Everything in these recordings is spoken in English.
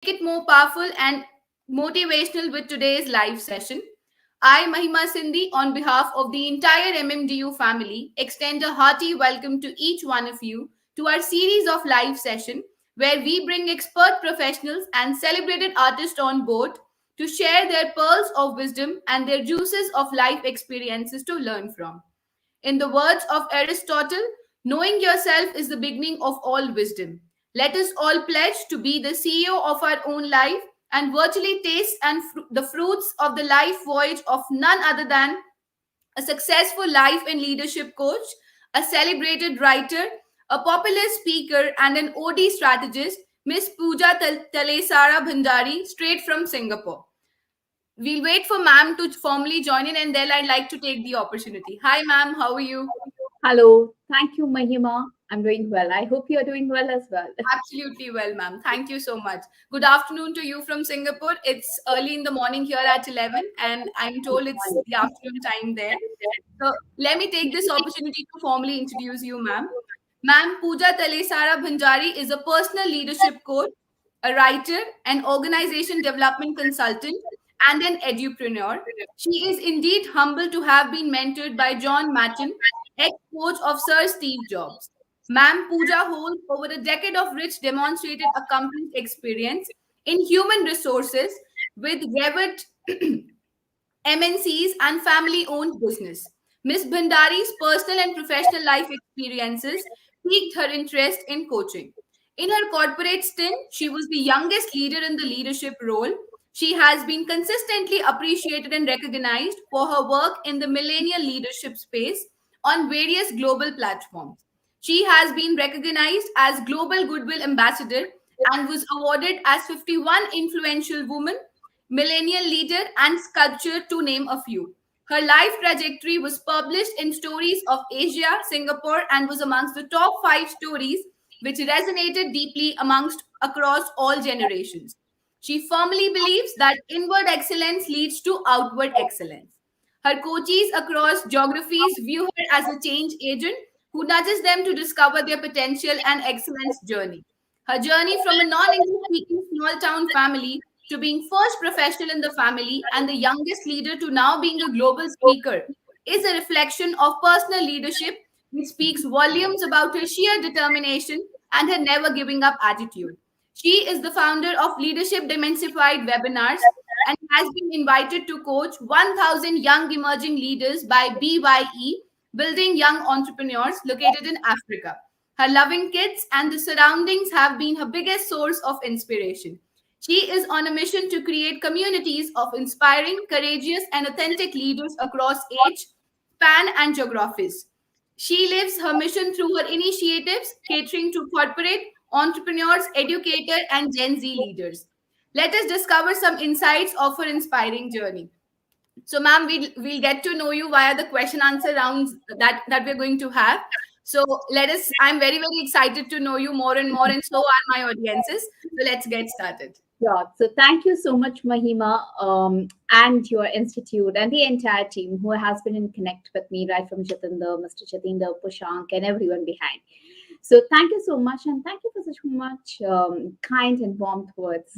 it more powerful and motivational with today's live session. I, Mahima Sindhi, on behalf of the entire MMDU family, extend a hearty welcome to each one of you to our series of live session where we bring expert professionals and celebrated artists on board to share their pearls of wisdom and their juices of life experiences to learn from. In the words of Aristotle, knowing yourself is the beginning of all wisdom. Let us all pledge to be the CEO of our own life and virtually taste the fruits of the life voyage of none other than a successful life and leadership coach, a celebrated writer, a popular speaker, and an OD strategist, Miss Pooja Talesara Bhandari, straight from Singapore. We'll wait for ma'am to formally join in and then I'd like to take the opportunity. Hi, ma'am. How are you? Hello. Thank you, Mahima. I'm doing well. I hope you're doing well as well. Absolutely well, ma'am. Thank you so much. Good afternoon to you from Singapore. It's early in the morning here at 11, and I'm told it's the afternoon time there. So let me take this opportunity to formally introduce you, ma'am. Ma'am Pooja Talesara Bhanjari is a personal leadership coach, a writer, an organization development consultant, and an edupreneur. She is indeed humbled to have been mentored by John Matten, ex-coach of Sir Steve Jobs. Ma'am Pooja holds over a decade of rich demonstrated accomplished experience in human resources with Revit MNCs, and family owned business. Miss Bhandari's personal and professional life experiences piqued her interest in coaching. In her corporate stint, she was the youngest leader in the leadership role. She has been consistently appreciated and recognized for her work in the millennial leadership space on various global platforms. She has been recognized as Global Goodwill Ambassador and was awarded as 51 Influential Woman millennial leader, and sculpture, to name a few. Her life trajectory was published in Stories of Asia, Singapore, and was amongst the top 5 stories which resonated deeply amongst across all generations. She firmly believes that inward excellence leads to outward excellence. Her coaches across geographies view her as a change agent who nudges them to discover their potential and excellence journey. Her journey from a non-English speaking small town family to being first professional in the family and the youngest leader to now being a global speaker is a reflection of personal leadership which speaks volumes about her sheer determination and her never giving up attitude. She is the founder of Leadership Demystified webinars and has been invited to coach 1,000 young emerging leaders by BYE, Building Young Entrepreneurs, located in Africa. Her loving kids and the surroundings have been her biggest source of inspiration. She is on a mission to create communities of inspiring, courageous, and authentic leaders across age, span, and geographies. She lives her mission through her initiatives catering to corporate, entrepreneurs, educators, and Gen Z leaders. Let us discover some insights of her inspiring journey. So, ma'am, we'll get to know you via the question answer rounds that we're going to have. So let us. I'm very excited to know you more and more, and so are my audiences. So let's get started. Yeah, so thank you so much, Mahima, and your institute and the entire team who has been in connect with me, right from Jatinder, Mr. Jatinder, Pushank, and everyone behind. So thank you so much, and thank you for such much kind and warm words.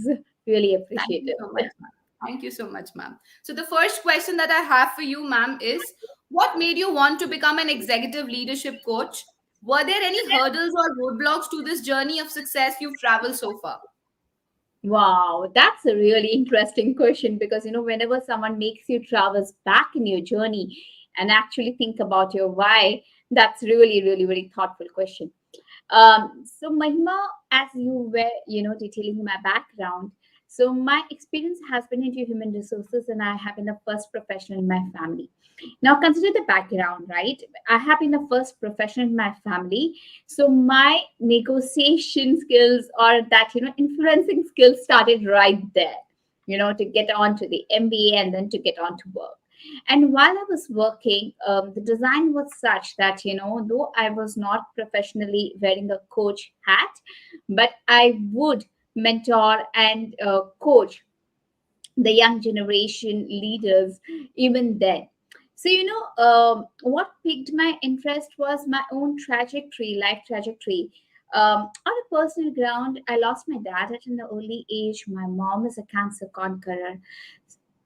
Really Thank appreciate you it. so much, ma'am. Thank you so much, ma'am. So the first question that I have for you, ma'am, is what made you want to become an executive leadership coach? Were there any hurdles or roadblocks to this journey of success you've traveled so far? Wow, that's a really interesting question because whenever someone makes you traverse back in your journey and actually think about your why, that's really very thoughtful question. So Mahima, as you were, detailing my background, so my experience has been into human resources, and I have been the first professional in my family. Now consider the background, right? I have been the first professional in my family, so my negotiation skills or that influencing skills started right there. To get on to the MBA and then to get on to work. And while I was working, the design was such that, though I was not professionally wearing a coach hat, but I would mentor and coach the young generation leaders even then. So, what piqued my interest was my own trajectory, life trajectory. On a personal ground, I lost my dad at an early age. My mom is a cancer conqueror.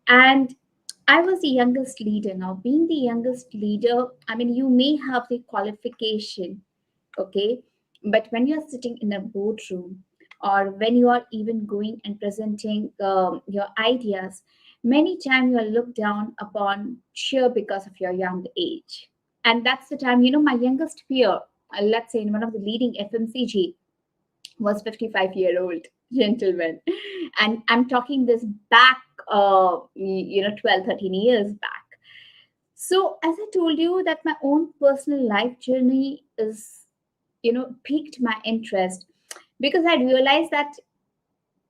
And I was the youngest leader. Now, being the youngest leader, I mean, you may have the qualification, okay? But when you're sitting in a boardroom or when you are even going and presenting your ideas, many times you are looked down upon sheer because of your young age. And that's the time, my youngest peer, let's say in one of the leading FMCG, was 55-year-old gentleman. And I'm talking this back, 12, 13 years back. So, as I told you, that my own personal life journey is, piqued my interest because I realized that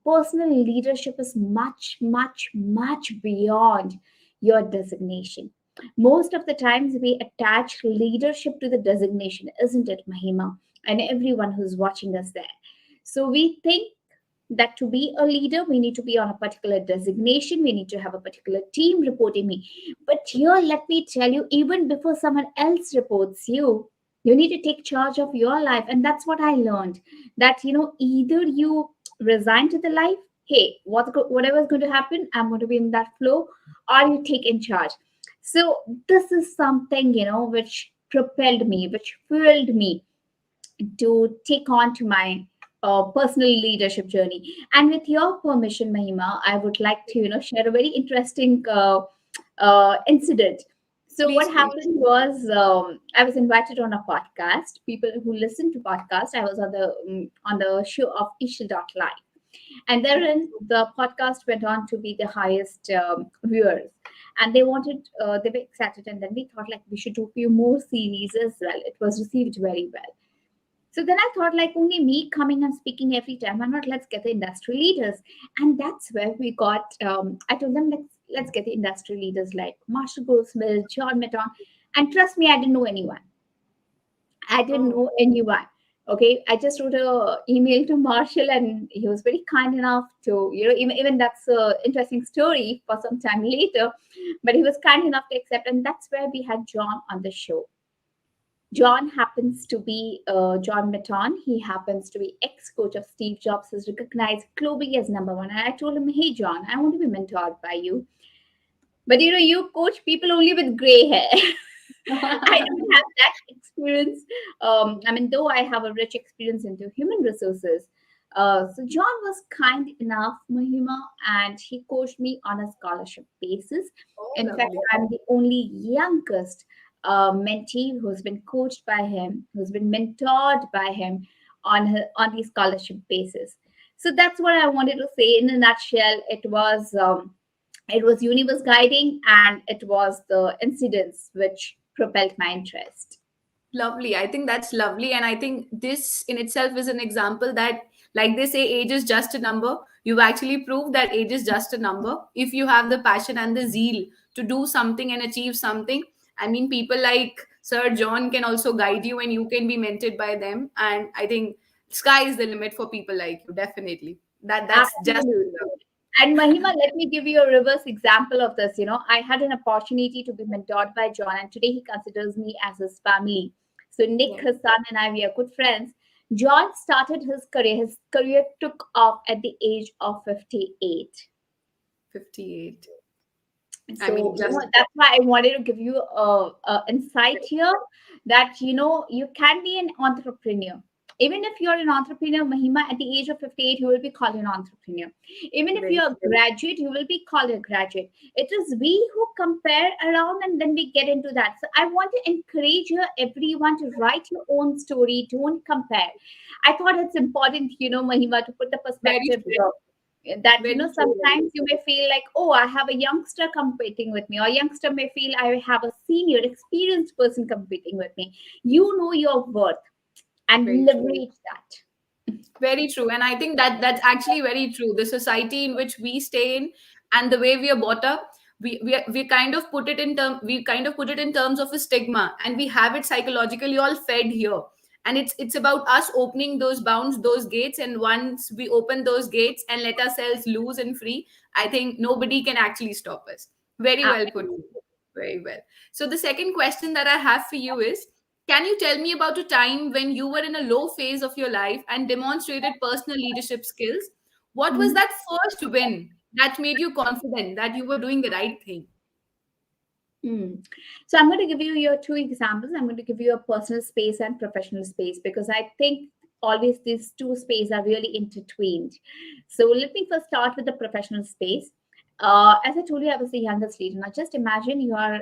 personal leadership is much, much, much beyond your designation. Most of the times, we attach leadership to the designation, isn't it, Mahima? And everyone who's watching us there. So, we think that to be a leader, we need to be on a particular designation, we need to have a particular team reporting me. But here, let me tell you, even before someone else reports you, you need to take charge of your life. And that's what I learned, that either you resign to the life, hey, whatever's going to happen, I'm going to be in that flow, or you take in charge. So this is something which propelled me, which fueled me to take on to my personal leadership journey. And with your permission, Mahima, I would like to share a very interesting incident. So what Please, please. happened was, I was invited on a podcast. People who listen to podcasts, I was on the show of Isha.live, and therein the podcast went on to be the highest viewers. And they were excited, and then we thought like we should do a few more series as well. It was received very well. So then I thought, like, only me coming and speaking every time, why not let's get the industry leaders? And that's where we got, I told them, let's get the industry leaders like Marshall Goldsmith, John Metton. And trust me, I didn't know anyone. I didn't Oh, know anyone. Okay, I just wrote a email to Marshall, and he was very kind enough to, even that's a interesting story for some time later, but he was kind enough to accept, and that's where we had John on the show. John happens to be John Metton. He happens to be ex-coach of Steve Jobs, is recognized globally as number one. And I told him, "Hey, John, I want to be mentored by you, but you coach people only with gray hair. I don't have that experience. I mean, though I have a rich experience into human resources." So John was kind enough, Mahima, and he coached me on a scholarship basis. oh, In fact, lovely. I'm the only youngest mentee who's been coached by him, who's been mentored by him on the scholarship basis. So that's what I wanted to say in a nutshell. It was universe guiding, and it was the incidents which propelled my interest. Lovely. I think that's lovely. And I think this in itself is an example that, like they say, age is just a number. You've actually proved that age is just a number. If you have the passion and the zeal to do something and achieve something, I mean, people like Sir John can also guide you and you can be mentored by them. And I think sky is the limit for people like you, definitely. That's just Absolutely. And Mahima, let me give you a reverse example of this. I had an opportunity to be mentored by John, and today he considers me as his family. So Nick, yeah, his son, and I, we are good friends. John started his career. His career took off at the age of 58. 58. I So mean, just that's why I wanted to give you a insight here, that you can be an entrepreneur. Even if you're an entrepreneur, Mahima, at the age of 58, you will be called an entrepreneur. Even if very you're a graduate, you will be called a graduate. It is we who compare around, and then we get into that. So I want to encourage you, everyone, to write your own story. Don't compare. I thought it's important, Mahima, to put the very perspective true. here, that Very true. Very sometimes you may feel like, oh, I have a youngster competing with me, or youngster may feel I have a senior experienced person competing with me. You know your worth, and very true. leverage that. Very true. And I think that that's actually very true. The society in which we stay in and the way we are brought up, we kind of put it in terms of a stigma, and we have it psychologically all fed here. And it's about us opening those bounds, those gates, and once we open those gates and let ourselves loose and free, I think nobody can actually stop us. Very well put. Absolutely. Very well. So the second question that I have for you is, Can you tell me about a time when you were in a low phase of your life and demonstrated personal leadership skills? What was Mhm. that first win that made you confident that you were doing the right thing? Mm. So I'm going to give you your two examples. I'm going to give you a personal space and professional space because I think always these two spaces are really intertwined. So let me first start with the professional space. As I told you, I was the youngest leader. Now just imagine you are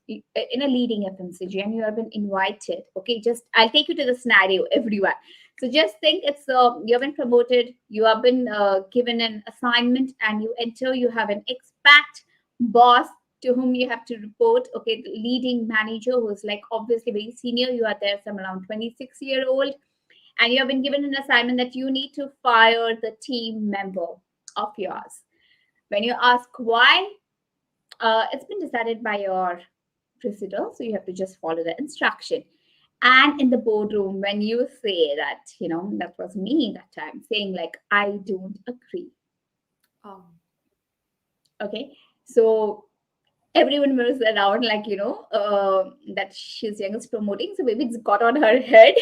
in a leading FMCG and you have been invited. Okay, just I'll take you to the scenario, everyone. So just think it's you have been promoted, you have been given an assignment, and you enter. You have an expat boss to whom you have to report. Okay, the leading manager who's like obviously very senior. You are there, some around 26-year old, and you have been given an assignment that you need to fire the team member of yours. When you ask why, it's been decided by your procedure, so you have to just follow the instruction. And in the boardroom, when you say that, that was me that time, saying like, I don't agree. Oh. Okay. So everyone was around like that she's youngest promoting, so maybe it's got on her head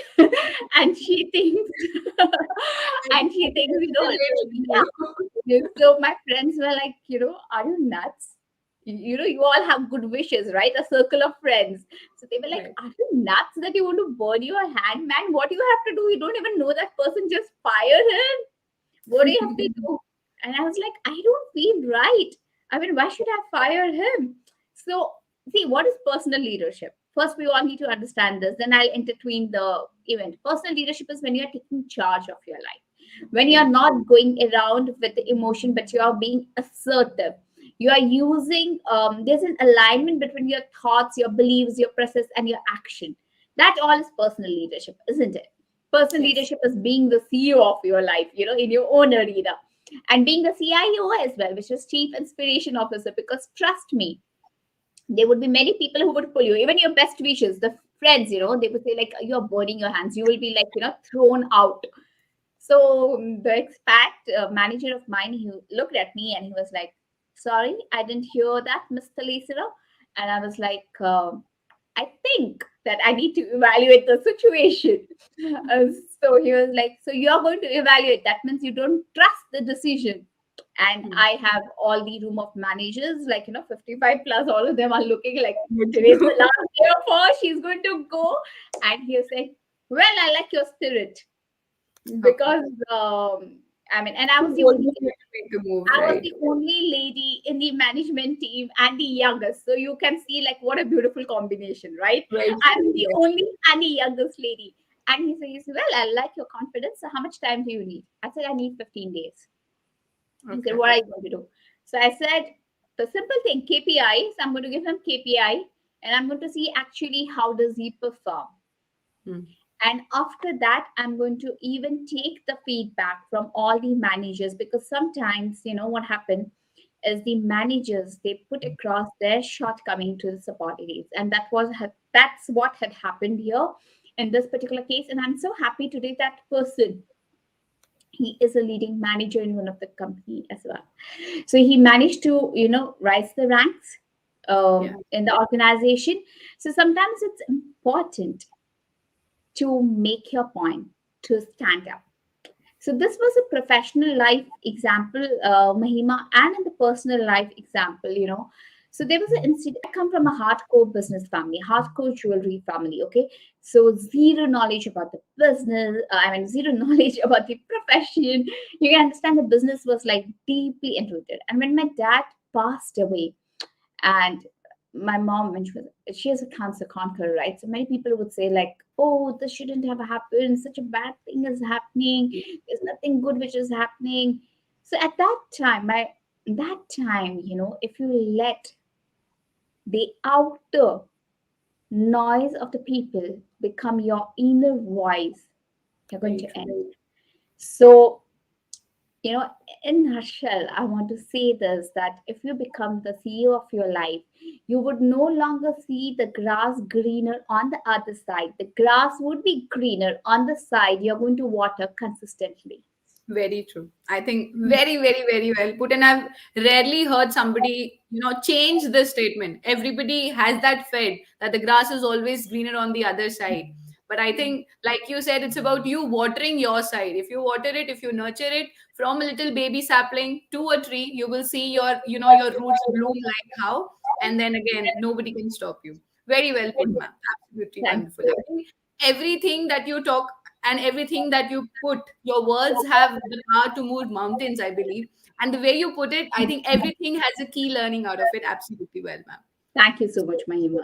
and she thinks I and she can thinks relate with you. so my friends were like, are you nuts? You all have good wishes, right? A circle of friends. So they were like, Right. are you nuts that you want to burn your hand, man? What you have to do? You don't even know that person, just fire him. What do you have to do? And I was like, I don't feel right. I mean, why should I fire him? So, see, what is personal leadership? First, we all need to understand this. Then I'll intertwine the event. Personal leadership is when you're taking charge of your life, when you're Yeah. not going around with the emotion, but you are being assertive. You are using, there's an alignment between your thoughts, your beliefs, your process, and your action. That all is personal leadership, isn't it? Personal Yes. leadership is being the CEO of your life, in your own arena, and being the CIO as well, which is Chief Inspiration Officer. Because trust me, there would be many people who would pull you, even your best wishes, the friends, they would say, like, you're burning your hands, you will be like, thrown out. So the expat manager of mine, he looked at me and he was like, sorry, I didn't hear that, Mr. Lisera. And I was like, I think that I need to evaluate the situation. Uh, so he was like, so you're going to evaluate. That means you don't trust the decision. And Hmm. I have all the room of managers, like, 55 plus, all of them are looking like, Good to today's the know. last day of her, she's going to go. And he was like, well, I like your spirit Okay. because, I mean, and I You was the bold only enough to make the move, I was right? the only lady in the management team and the youngest. So you can see like what a beautiful combination, right? Right. I'm the Yes. only and the youngest lady. And he says, well, I like your confidence. So how much time do you need? I said, I need 15 days. He said, Okay. what are you going to do? So I said, the simple thing, KPI. So I'm going to give him KPI and I'm going to see actually how does he perform. Hmm. And after that, I'm going to even take the feedback from all the managers, because sometimes, what happened is the managers, they put across their shortcoming to the subordinates, and that's what had happened here in this particular case. And I'm so happy today that person, he is a leading manager in one of the company as well. So he managed to rise the ranks Yeah. in the organization. So sometimes it's important to make your point, to stand up. So this was a professional life example, Mahima, and in the personal life example, So there was an incident. I come from a hardcore business family, hardcore jewelry family. Okay, so zero knowledge about the business. I mean, zero knowledge about the profession. You can understand the business was like deeply enrooted. And when my dad passed away, and my mom, when she has a cancer conqueror, right? So many people would say like, oh, this shouldn't have happened, such a bad thing is happening, there's nothing good which is happening. So at that time, if you let the outer noise of the people become your inner voice, you're going Very to true. end. So, you know in nutshell, I want to say this, that if you become the CEO of your life, you would no longer see the grass greener on the other side. The grass would be greener on the side you're going to water consistently. Very true. I think very, very, very well put. And I've rarely heard somebody, change this statement. Everybody has that fed that the grass is always greener on the other side. But I think, like you said, it's about you watering your side. If you water it, if you nurture it from a little baby sapling to a tree, you will see your roots bloom like how. And then again, nobody can stop you. Very well put, ma'am. Absolutely Thank wonderful. I you. think everything that you talk and everything that you put, your words have the power to move mountains, I believe. And the way you put it, I think everything has a key learning out of it. Absolutely well, ma'am. Thank you so much, Mahima.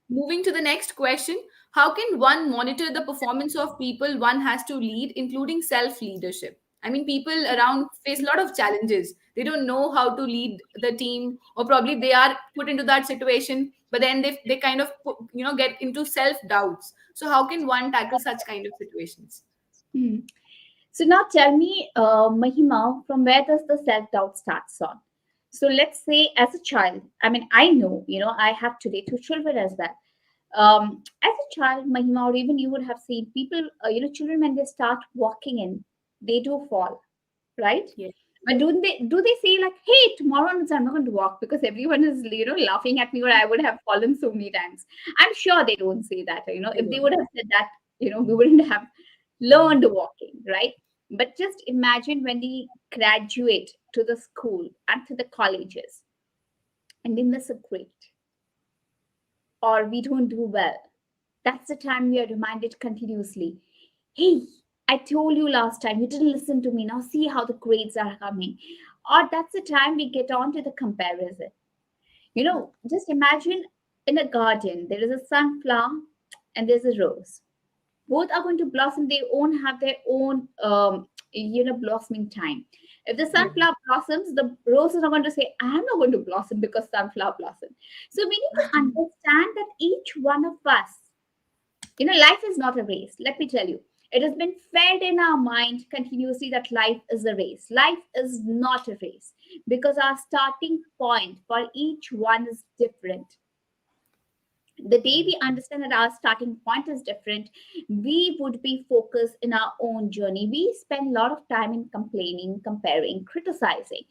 Moving to the next question, how can one monitor the performance of people one has to lead, including self leadership? I mean, people around face a lot of challenges. They don't know how to lead the team, or probably they are put into that situation, but then they kind of get into self doubts. So, how can one tackle such kind of situations? Hmm. So now tell me, Mahima, from where does the self-doubt starts on? So let's say as a child, I mean, I know, I have today two children as well. As a child, Mahima, or even you would have seen people, children when they start walking in, they do fall, right? Yes. But do they say like, hey, tomorrow onwards I'm not going to walk because everyone is laughing at me or I would have fallen so many times. I'm sure they don't say that. They If they don't. would have said that, we wouldn't have learned walking, right? But just imagine when we graduate to the school and to the colleges and we miss a grade or we don't do well. That's the time we are reminded continuously, hey, I told you last time, you didn't listen to me. Now see how the grades are coming. Or that's the time we get on to the comparison. Just imagine in a garden, there is a sunflower and there's a rose. Both are going to blossom. They won't have their own, blossoming time. If the Yes. sunflower blossoms, the rose is not going to say, I'm not going to blossom because sunflower blossom. So we need to understand that each one of us, life is not a race. Let me tell you, it has been fed in our mind continuously that life is a race. Life is not a race because our starting point for each one is different. The day we understand that our starting point is different, we would be focused in our own journey. We spend a lot of time in complaining, comparing, criticizing,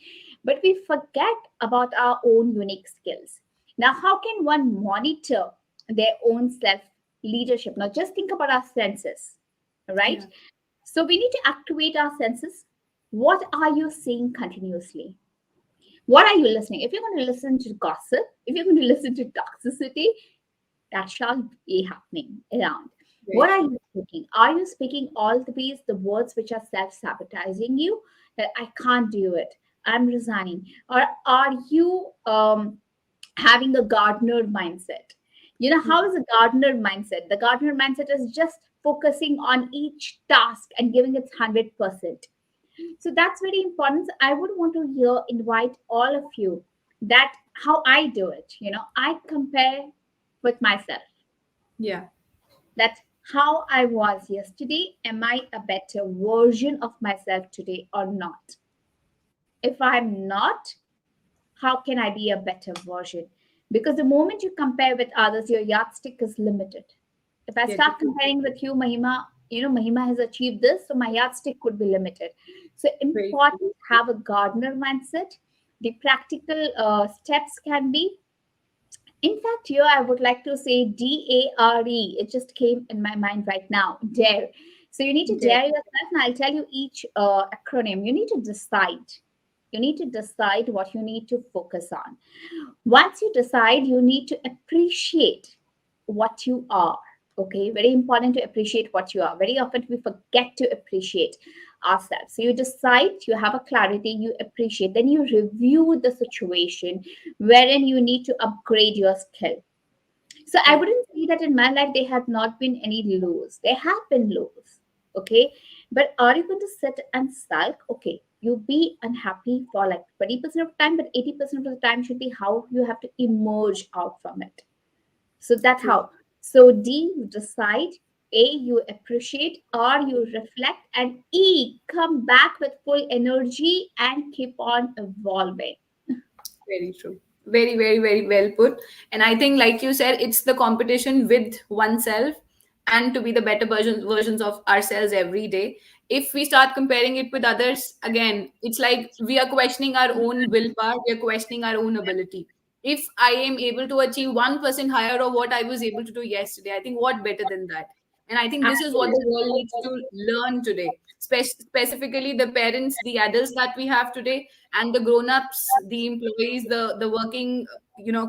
but we forget about our own unique skills. Now, how can one monitor their own self leadership? Now, just think about our senses, right? Yeah. So, we need to activate our senses. What are you seeing continuously? What are you listening? If you're going to listen to gossip, if you're going to listen to toxicity, that shall be happening around. Very What are true. you speaking? Are you speaking all the words which are self sabotaging you? That I can't do it, I'm resigning. Or are you having a gardener mindset? How is a gardener mindset? The gardener mindset is just focusing on each task and giving its 100%. So that's very important. So I would want to invite all of you that how I do it. I compare with myself. Yeah. That's how I was yesterday. Am I a better version of myself today or not? If I'm not, how can I be a better version? Because the moment you compare with others, your yardstick is limited. If I Get it. start comparing with you, Mahima, Mahima has achieved this, so my yardstick could be limited. So Very important true. to have a gardener mindset. The practical steps can be, in fact, here I would like to say DARE. It just came in my mind right now. Dare. So you need to Get dare yourself, and I'll tell you each acronym. You need to decide. You need to decide what you need to focus on. Once you decide, you need to appreciate what you are. Okay, very important to appreciate what you are. Very often we forget to appreciate ourselves. So you decide, you have a clarity, you appreciate, then you review the situation wherein you need to upgrade your skill. So I Yeah. wouldn't say that in my life there have not been any lows. There have been lows. Okay. But are you going to sit and sulk? Okay. You be unhappy for like 20% of time, but 80% of the time should be how you have to emerge out from it. So that's True. how. So D, you decide. A, you appreciate. R, you reflect. And E, come back with full energy and keep on evolving. Very true. Very, very, very well put. And I think, like you said, it's the competition with oneself. and to be the better versions of ourselves every day. If we start comparing it with others, again, it's like we are questioning our own willpower, we are questioning our own ability. If I am able to achieve 1% higher of what I was able to do yesterday, I think what better than that? And I think this is what the world needs to learn today. Specifically the parents, the adults that we have today, and the grown-ups, the employees, the working,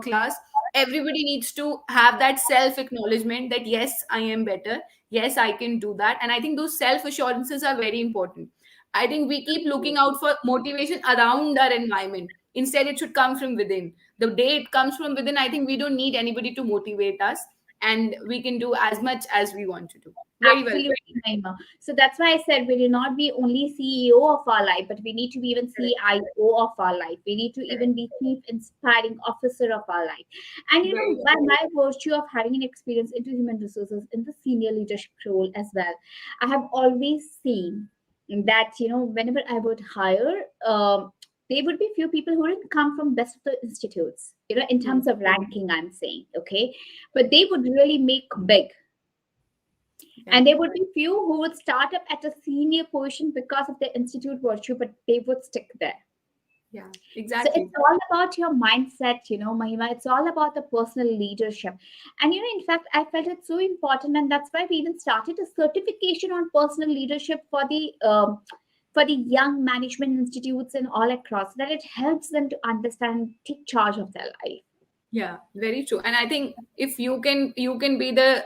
class. Everybody needs to have that self acknowledgement that yes, I am better, yes, I can do that. And I think those self assurances are very important. I think we keep looking out for motivation around our environment. Instead, it should come from within. The day it comes from within, I think we don't need anybody to motivate us, and we can do as much as we want to do. Very well put. Absolutely, Naima. So that's why I said we do not be only CEO of our life, but we need to be even Correct. CIO of our life. We need to Correct. even be chief inspiring officer of our life. And Very well. by my virtue of having an experience into human resources in the senior leadership role as well, I have always seen that whenever I would hire, there would be few people who didn't come from best of the institutes. In Hmm. terms of ranking, I'm saying, okay, but they would really make big, Yeah. and there would be few who would start up at a senior position because of their institute virtue, but they would stick there. Yeah. So it's Exactly. all about your mindset, Mahima. It's all about the personal leadership. And, in fact, I felt it so important. And that's why we even started a certification on personal leadership for the young management institutes and all across, so that it helps them to understand and take charge of their life. Yeah, very true. And I think if you can be the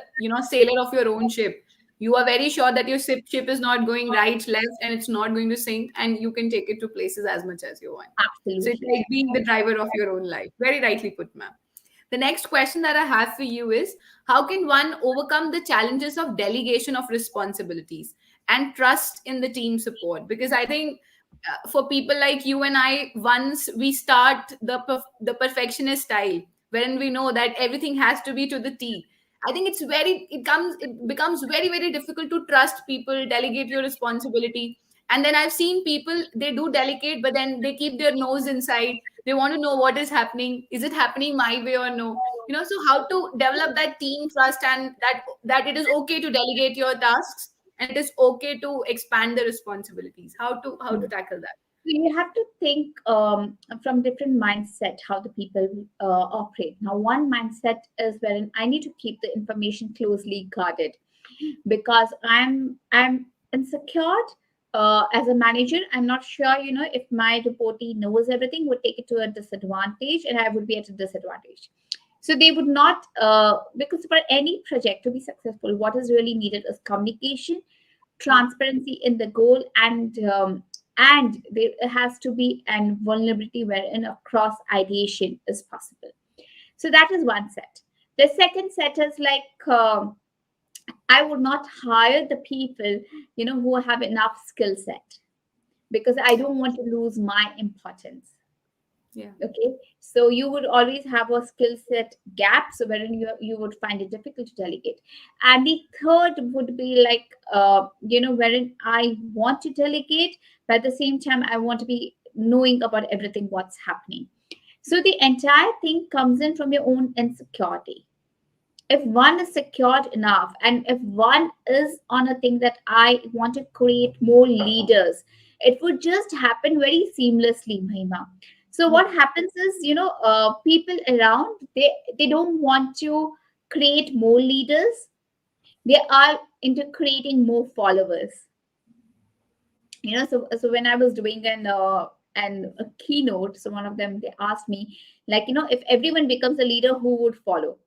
sailor of your own ship. You are very sure that your ship is not going right, left, and it's not going to sink, and you can take it to places as much as you want. So it's Absolutely. like being the driver of your own life. Very rightly put, ma'am. The next question that I have for you is, how can one overcome the challenges of delegation of responsibilities and trust in the team support? Because I think for people like you and I, once we start the perfectionist style, wherein we know that everything has to be to the T, I think it becomes very, very difficult to trust people, delegate your responsibility. And then I've seen people, they do delegate, but then they keep their nose inside. They want to know what is happening. Is it happening my way or no? So how to develop that team trust, and that it is okay to delegate your tasks, and it is okay to expand the responsibilities. How to tackle that? So you have to think from different mindset how the people operate. Now, one mindset is wherein I need to keep the information closely guarded because I'm insecure as a manager. I'm not sure, if my reportee knows everything, would take it to a disadvantage, and I would be at a disadvantage. So they would not, because for any project to be successful, what is really needed is communication, Yeah. transparency in the goal, and there has to be an vulnerability wherein a cross ideation is possible. So that is one set. The second set is like, I would not hire the people who have enough skill set, because I don't want to lose my importance. Yeah. Okay, so you would always have a skill set gap, so wherein you would find it difficult to delegate. And the third would be like, wherein I want to delegate, but at the same time I want to be knowing about everything what's happening. So the entire thing comes in from your own insecurity. If one is secured enough, and if one is on a thing that I want to create more leaders, it would just happen very seamlessly, Mahima. So Yeah. what happens is, people around, they don't want to create more leaders. They are into creating more followers. So when I was doing an a keynote, so one of them, they asked me, like, if everyone becomes a leader, who would follow?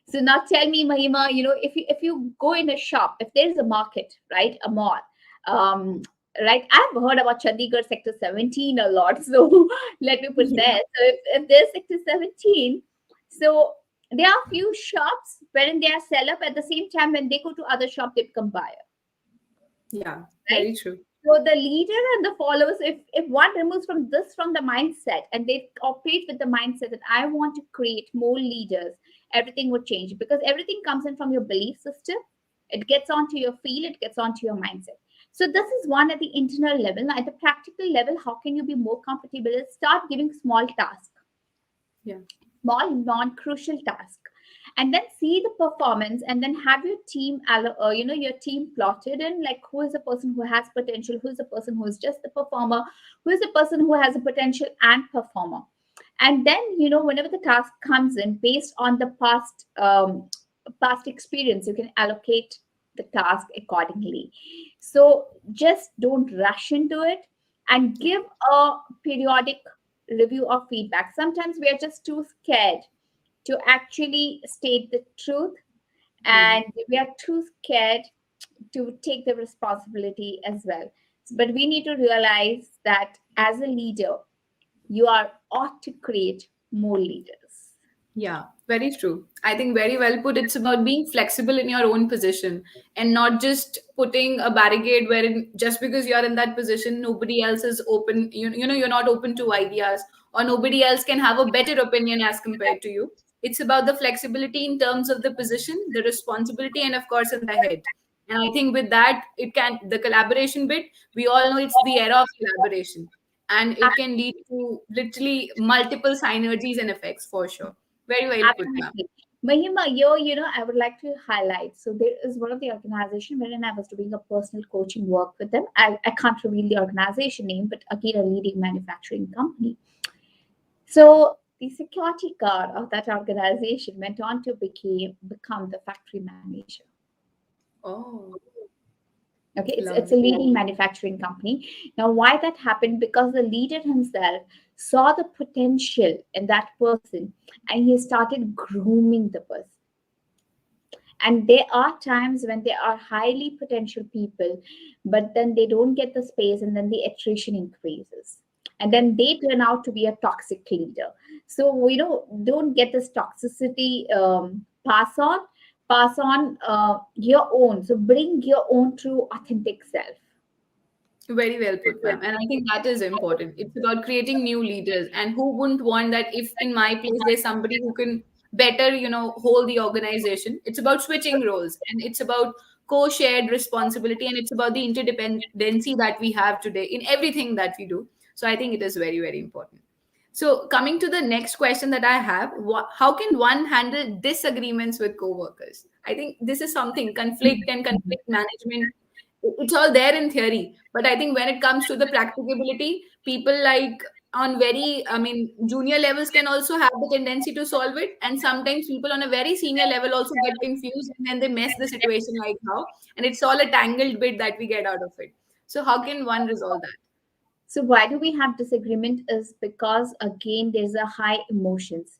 So now tell me, Mahima, if you go in a shop, if there's a market, right, a mall, um, right, I've heard about Chandigarh Sector 17 a lot. So let me put Yeah. there. So if there's Sector 17, so there are few shops wherein they are sell up, at the same time when they go to other shop, they become buyer, Yeah. right? Very true. So the leader and the followers, if one removes from the mindset, and they operate with the mindset that I want to create more leaders, everything would change, because everything comes in from your belief system. It gets onto your feel, it gets onto your mindset. So this is one at the internal level. Now at the practical level, how can you be more comfortable? Is start giving small tasks, Yeah. small non-crucial tasks, and then see the performance, and then have your team your team plotted in, like who is the person who has potential, who is the person who is just the performer, who is the person who has a potential and performer. And then whenever the task comes in, based on the past experience, you can allocate the task accordingly. So just don't rush into it, and Yeah. give a periodic review of feedback. Sometimes we are just too scared to actually state the truth, Hmm. and we are too scared to take the responsibility as well. But we need to realize that as a leader, you are ought to create more leaders. Yeah, very true. I think very well put. It's about being flexible in your own position and not just putting a barricade wherein just because you're in that position, nobody else is open. You're not open to ideas, or nobody else can have a better opinion as compared to you. It's about the flexibility in terms of the position, the responsibility, and of course in the head. And I think with that, the collaboration bit, we all know it's the era of collaboration, and it can lead to literally multiple synergies and effects for sure. Very well put, ma'am. Absolutely. Mahima, I would like to highlight. So there is one of the organization wherein I was doing a personal coaching work with them. I can't reveal the organization name, but again, a leading manufacturing company. So the security guard of that organization went on to become the factory manager. Oh, Okay, it's a lovely. leading manufacturing company. Now, why that happened? Because the leader himself saw the potential in that person, and he started grooming the person. And there are times when there are highly potential people, but then they don't get the space, and then the attrition increases. And then they turn out to be a toxic leader. So we don't get this toxicity pass on your own. So bring your own true authentic self. Very well put, ma'am. And I think that is important. It's about creating new leaders. And who wouldn't want that if in my place there's somebody who can better, hold the organization? It's about switching roles, and it's about co-shared responsibility, and it's about the interdependency that we have today in everything that we do. So I think it is very, very important. So coming to the next question that I have, how can one handle disagreements with coworkers? I think this is something conflict and conflict management. It's all there in theory, but I think when it comes to the practicability, people like on very, I mean, junior levels can also have the tendency to solve it, and sometimes people on a very senior level also get confused and then they mess the situation like how, and it's all a tangled bit that we get out of it. So how can one resolve that? So why do we have disagreement is because again there's a high emotions,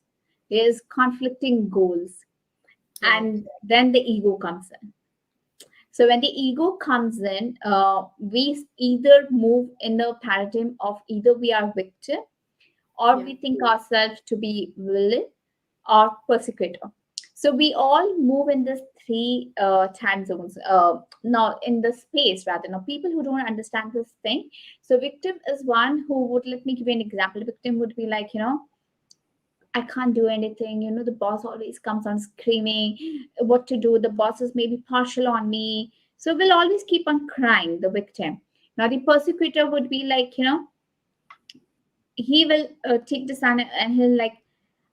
there's conflicting goals, Right. and then the ego comes in. So when the ego comes in, we either move in the paradigm of either we are victim, or Yeah. we think ourselves to be villain or persecutor. So we all move in this three time zones. Now in the space rather. Now people who don't understand this thing. So victim is one who would, let me give you an example. Victim would be like, I can't do anything. The boss always comes on screaming what to do. The boss is maybe partial on me. So we'll always keep on crying, the victim. Now the persecutor would be like, he will take the son, and he'll like,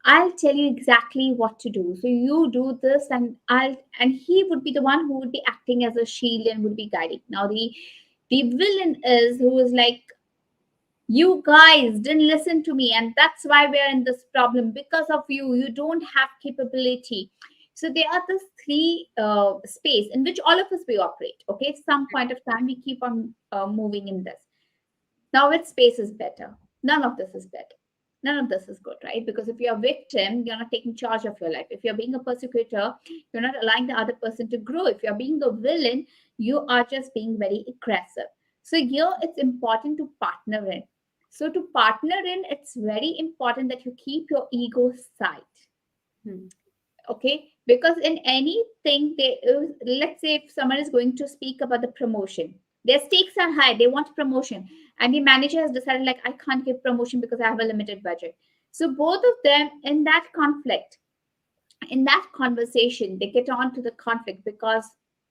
I'll tell you exactly what to do. So you do this, and he would be the one who would be acting as a shield and would be guiding. Now the villain is who is like, you guys didn't listen to me, and that's why we're in this problem because of you. You don't have capability. So there are these three space in which all of us we operate. Okay, some point of time we keep on moving in this. Now, which space is better? None of this is better. None of this is good, right? Because if you're a victim, you're not taking charge of your life. If you're being a persecutor, you're not allowing the other person to grow. If you're being a villain, you are just being very aggressive. So here it's important to partner in. So to partner in, it's very important that you keep your ego aside. Hmm. Okay, because in anything let's say if someone is going to speak about the promotion, their stakes are high, they want promotion, and the manager has decided like, I can't give promotion because I have a limited budget. So both of them in that conflict, in that conversation, they get on to the conflict because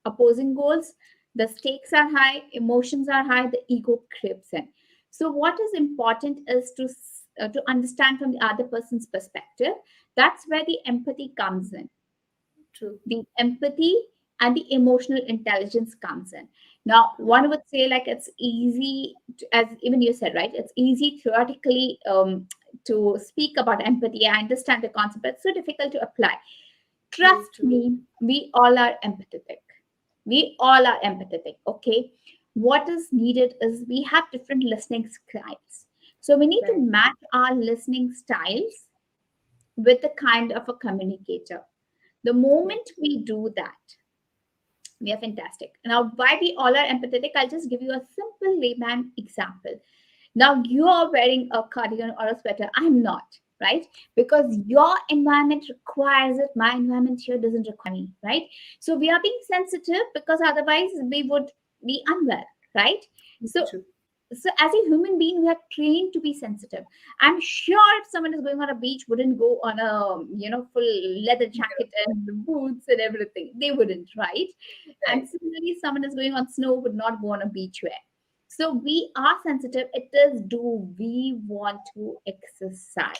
opposing goals, the stakes are high, emotions are high, the ego creeps in. So what is important is to understand from the other person's perspective. That's where the empathy comes in. True. The empathy and the emotional intelligence comes in. Now, one would say, like, it's easy, as even you said, right? It's easy theoretically to speak about empathy. I understand the concept, but it's so difficult to apply. Very Trust true. me, we all are empathetic. We all are empathetic, okay? What is needed is we have different listening styles. So we need to Right. match our listening styles with the kind of a communicator. The Right. moment we do that, we are fantastic. Now, why we all are empathetic, I'll just give you a simple layman example. Now, you are wearing a cardigan or a sweater. I'm not, right? Because your environment requires it. My environment here doesn't require me, right? So we are being sensitive because otherwise we would be unwell, right? Very So true. so as a human being, we are trained to be sensitive. I'm sure if someone is going on a beach, wouldn't go on a full leather jacket and boots and everything. They wouldn't, right? And Right. similarly, someone is going on snow would not go on a beach wear. So we are sensitive. It is, do we want to exercise?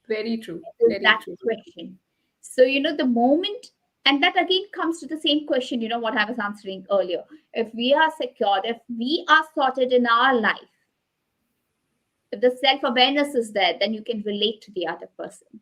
Very true. Is Very that true. question. So, the moment, and that again comes to the same question, what I was answering earlier. If we are secured, if we are sorted in our life, if the self awareness is there, then you can relate to the other person.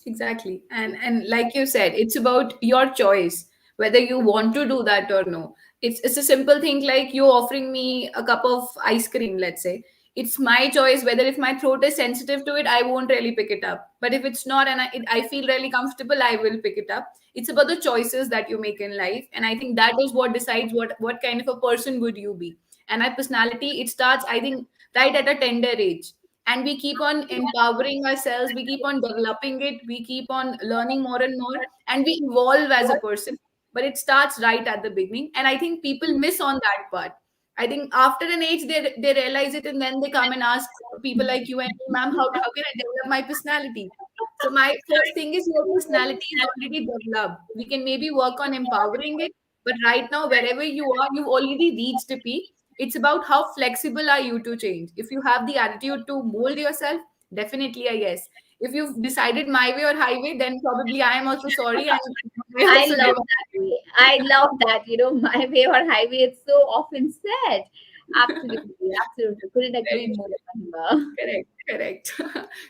Exactly. And like you said, it's about your choice whether you want to do that or no. It's a simple thing like you offering me a cup of ice cream, let's say. It's my choice whether if my throat is sensitive to it, I won't really pick it up. But if it's not and I feel really comfortable, I will pick it up. It's about the choices that you make in life. And I think that is what decides what kind of a person would you be. And our personality, it starts, I think, right at a tender age, and we keep on empowering ourselves, we keep on developing it, we keep on learning more and more, and we evolve as a person. But it starts right at the beginning, and I think people miss on that part. I think after an age they realize it, and then they come and ask people like you and me, ma'am, how can I develop my personality? So my first thing is your personality is already developed. We can maybe work on empowering it, but right now wherever you are, you've already reached a peak. It's about how flexible are you to change. If you have the attitude to mold yourself, definitely a yes. If you've decided my way or highway, then probably I am also sorry, and I I also love give up. that way. I love that. My way or highway, it's so often said. Absolutely, absolutely. Couldn't agree Very more, true. Mahima. Correct, correct.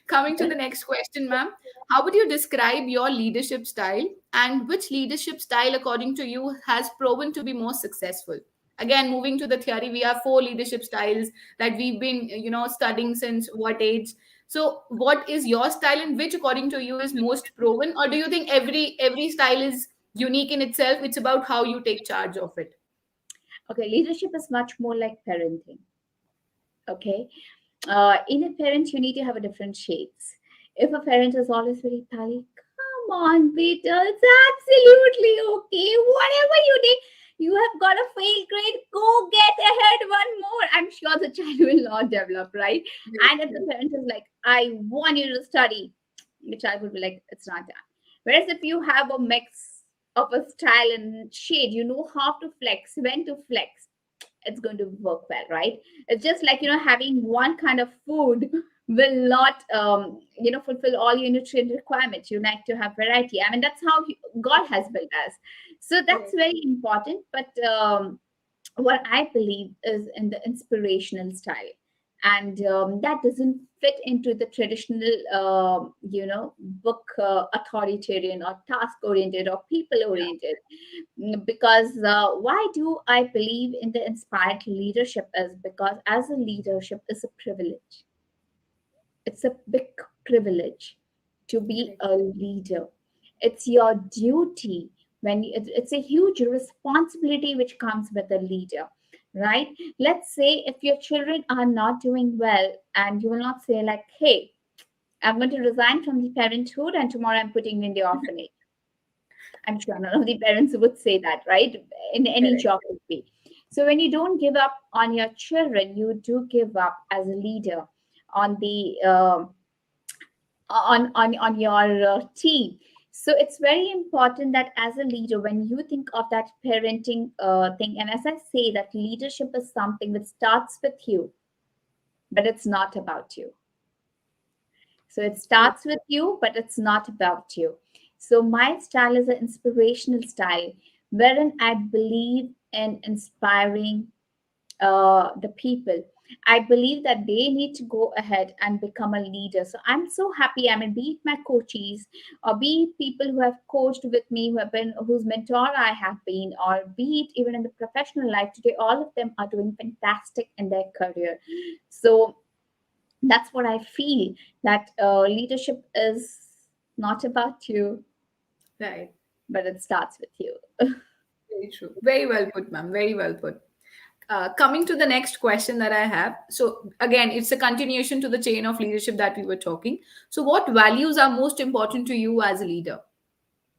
Coming to the next question, ma'am. How would you describe your leadership style, and which leadership style, according to you, has proven to be most successful? Again, moving to the theory, we have four leadership styles that we've been, studying since what age? So, what is your style, and which, according to you, is most proven? Or do you think every style is unique in itself? It's about how you take charge of it. Okay, leadership is much more like parenting. Okay, in a parent, you need to have a different shades. If a parent is always very pally, come on, Peter, it's absolutely okay. Whatever you did, you have got a fail grade. Go get ahead one more. I'm sure the child will not develop, right? And if the parent is like, I want you to study, the child would be like, it's not done. Whereas if you have a mix of a style and shade, you know how to flex, when to flex, it's going to work well, right? It's just like, having one kind of food will not, fulfill all your nutrient requirements. You like to have variety. I mean, that's how God has built us. So that's Correct. very important. But what I believe is in the inspirational style. And that doesn't fit into the traditional, book authoritarian or task oriented or people oriented. Because why do I believe in the inspired leadership is because as a leadership is a privilege. It's a big privilege to be Correct. a leader. It's your duty when it's a huge responsibility which comes with a leader, right? Let's say if your children are not doing well, and you will not say like, hey, I'm going to resign from the parenthood and tomorrow I'm putting in the orphanage. I'm sure none of the parents would say that, right? In any Correct. geography. So when you don't give up on your children, you do give up as a leader on the on your team. So it's very important that as a leader, when you think of that parenting thing, and as I say, that leadership is something that starts with you, but it's not about you. So it Correct. starts with you, but it's not about you. So my style is an inspirational style, wherein I believe in inspiring the people. I believe that they need to go ahead and become a leader. So I'm so happy. I mean, be it my coaches or be it people who have coached with me, who have been whose mentor I have been, or be it even in the professional life today, all of them are doing fantastic in their career. So that's what I feel, that leadership is not about you, Right. but it starts with you. Very true. Very well put, ma'am. Very well put. Coming to the next question that I have. So, again, it's a continuation to the chain of leadership that we were talking. So, what values are most important to you as a leader?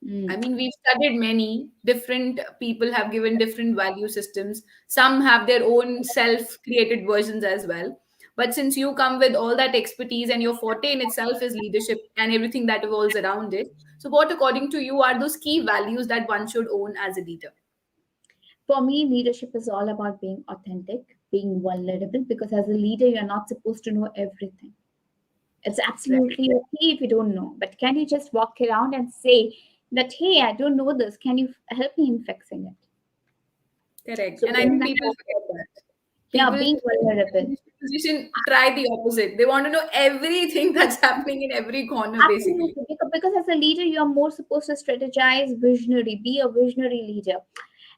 I Mm. mean, we've studied many different people have given different value systems. Some have their own self created versions as well. But since you come with all that expertise and your forte in itself is leadership and everything that evolves around it, so what, according to you, are those key values that one should own as a leader? For me, leadership is all about being authentic, being vulnerable, because as a leader, you're not supposed to know everything. It's Right. absolutely okay if you don't know, but can you just walk around and say that, hey, I don't know this, can you help me in fixing it? Correct. So, And I being think that, people forget that. yeah, People being in vulnerable. this position try the opposite. They want to know everything that's happening in every corner, basically. Absolutely, because as a leader, you are more supposed to strategize, visionary, be a visionary leader.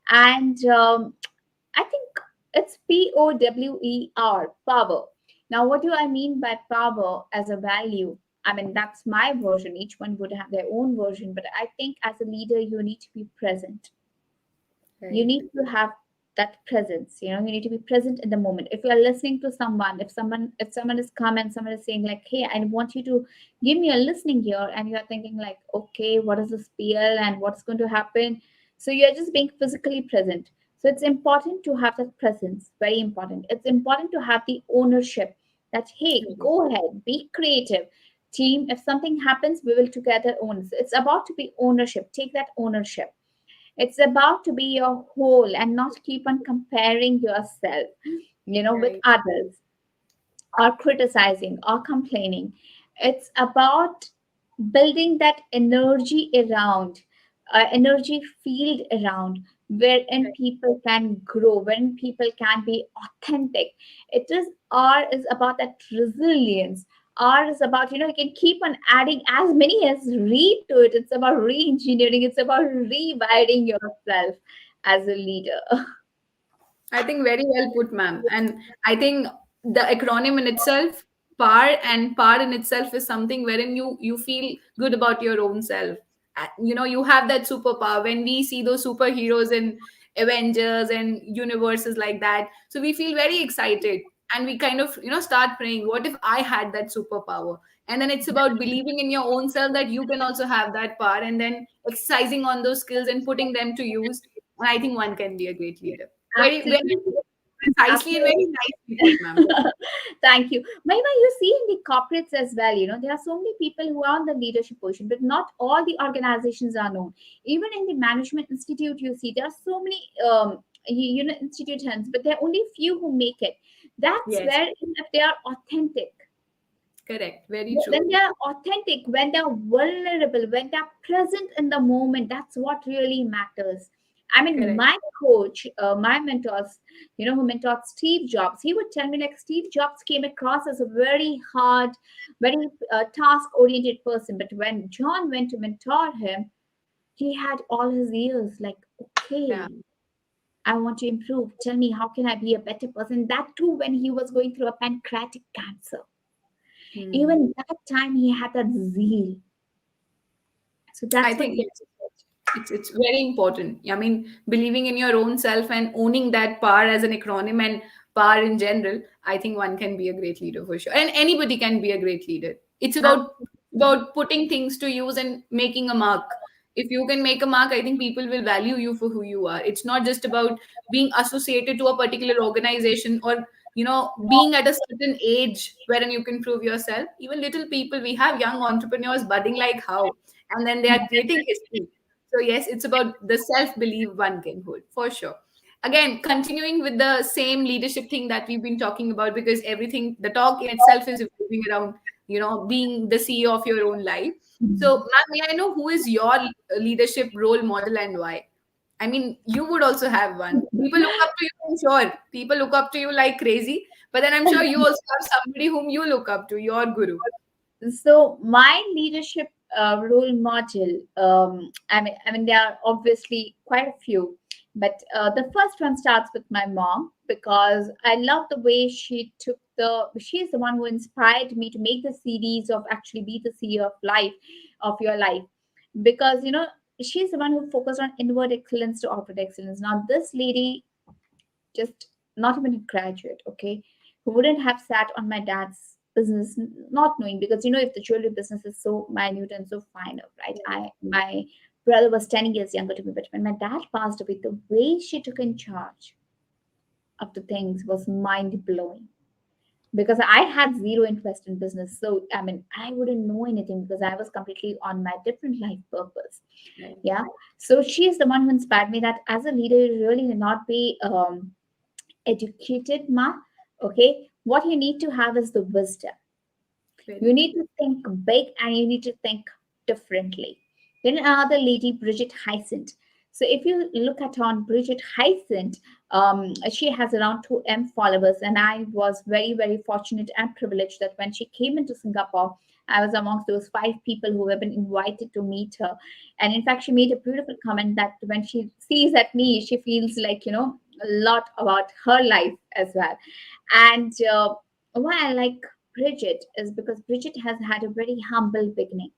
And I think it's POWER, power. Now, what do I mean by power as a value? I mean, that's my version. Each one would have their own version, but I think as a leader, you need to be present. You Right. need to have that presence. You need to be present in the moment. If you are listening to someone, if someone is come and someone is saying like, hey, I want you to give me a listening here, and you're thinking like, okay, what is the spiel and what's going to happen? So you're just being physically present. So it's important to have that presence, very important. It's important to have the ownership, that hey, Right. go ahead, be creative. Team, if something happens, we will together own. So it's about to be ownership. Take that ownership. It's about to be your whole and not keep on comparing yourself, with Right. others, or criticizing or complaining. It's about building that energy around, energy field around, wherein Right. people can grow, when people can be authentic. It is R is about that resilience. R is about, you can keep on adding as many as read to it. It's about re-engineering, it's about rewiring yourself as a leader. I think very well put, ma'am. And I think the acronym in itself, PAR, and PAR in itself is something wherein you feel good about your own self. You have that superpower. When we see those superheroes in Avengers and universes like that, so we feel very excited and we kind of start praying, what if I had that superpower? And then it's about believing in your own self that you can also have that power, and then exercising on those skills and putting them to use. And I think one can be a great leader. Very, very Absolutely. precisely and very Absolutely. nicely put, ma'am. Thank you. Maybe you see in the corporates as well, there are so many people who are in the leadership position, but not all the organizations are known. Even in the management institute, you see there are so many institute hands, but there are only few who make it. That's Yes, where if they are authentic, correct. Very when true. they are authentic, when they are vulnerable, when they are present in the moment, that's what really matters. I mean, Correct. my coach, my mentors, who mentored Steve Jobs, he would tell me like Steve Jobs came across as a very hard, very task oriented person. But when John went to mentor him, he had all his ears like, Yeah. okay, I want to improve. Tell me, how can I be a better person? That too, when he was going through a pancreatic cancer. Hmm. Even that time, he had that zeal. So I that's what. think yes, it's very important. I mean, believing in your own self and owning that power as an acronym and power in general, I think one can be a great leader for sure. And anybody can be a great leader. It's Absolutely. about putting things to use and making a mark. If you can make a mark, I think people will value you for who you are. It's not just about being associated to a particular organization or being at a certain age wherein you can prove yourself. Even little people, we have young entrepreneurs budding like how, and then they are creating history. So yes, it's about the self belief one can hold for sure. Again, continuing with the same leadership thing that we've been talking about, because everything, the talk in itself is revolving around being the CEO of your own life. So, Mhm. ma'am, may I know who is your leadership role model and why? I mean, you would also have one. People look up to you, I'm sure. People look up to you like crazy, but then I'm sure you also have somebody whom you look up to, your guru. So my leadership role model, I mean, there are obviously quite a few, but the first one starts with my mom because I love the way she took the. She is the one who inspired me to make the series of actually be the CEO of life, of your life, because she's the one who focused on inward excellence to outward excellence. Now this lady, just not even a graduate, okay, who wouldn't have sat on my dad's business, not knowing, because if the jewelry business is so minute and so fine, right? My brother was 10 years younger to me, but when my dad passed away, the way she took in charge of the things was mind blowing. Because I had zero interest in business, so I mean, I wouldn't know anything because I was completely on my different life purpose. Right. Yeah, so she is the one who inspired me that as a leader, you really need not be educated, ma. Okay, what you need to have is the wisdom. Very You need true. to think big and you need to think differently. Then another lady, Bridget Hyacinth. So if you look at on Bridget Hyacinth, she has around 2M followers, and I was very, very fortunate and privileged that when she came into Singapore, I was amongst those 5 people who have been invited to meet her. And in fact, she made a beautiful comment that when she sees at me, she feels like, a lot about her life as well. And why I like Bridget is because Bridget has had a very humble beginning,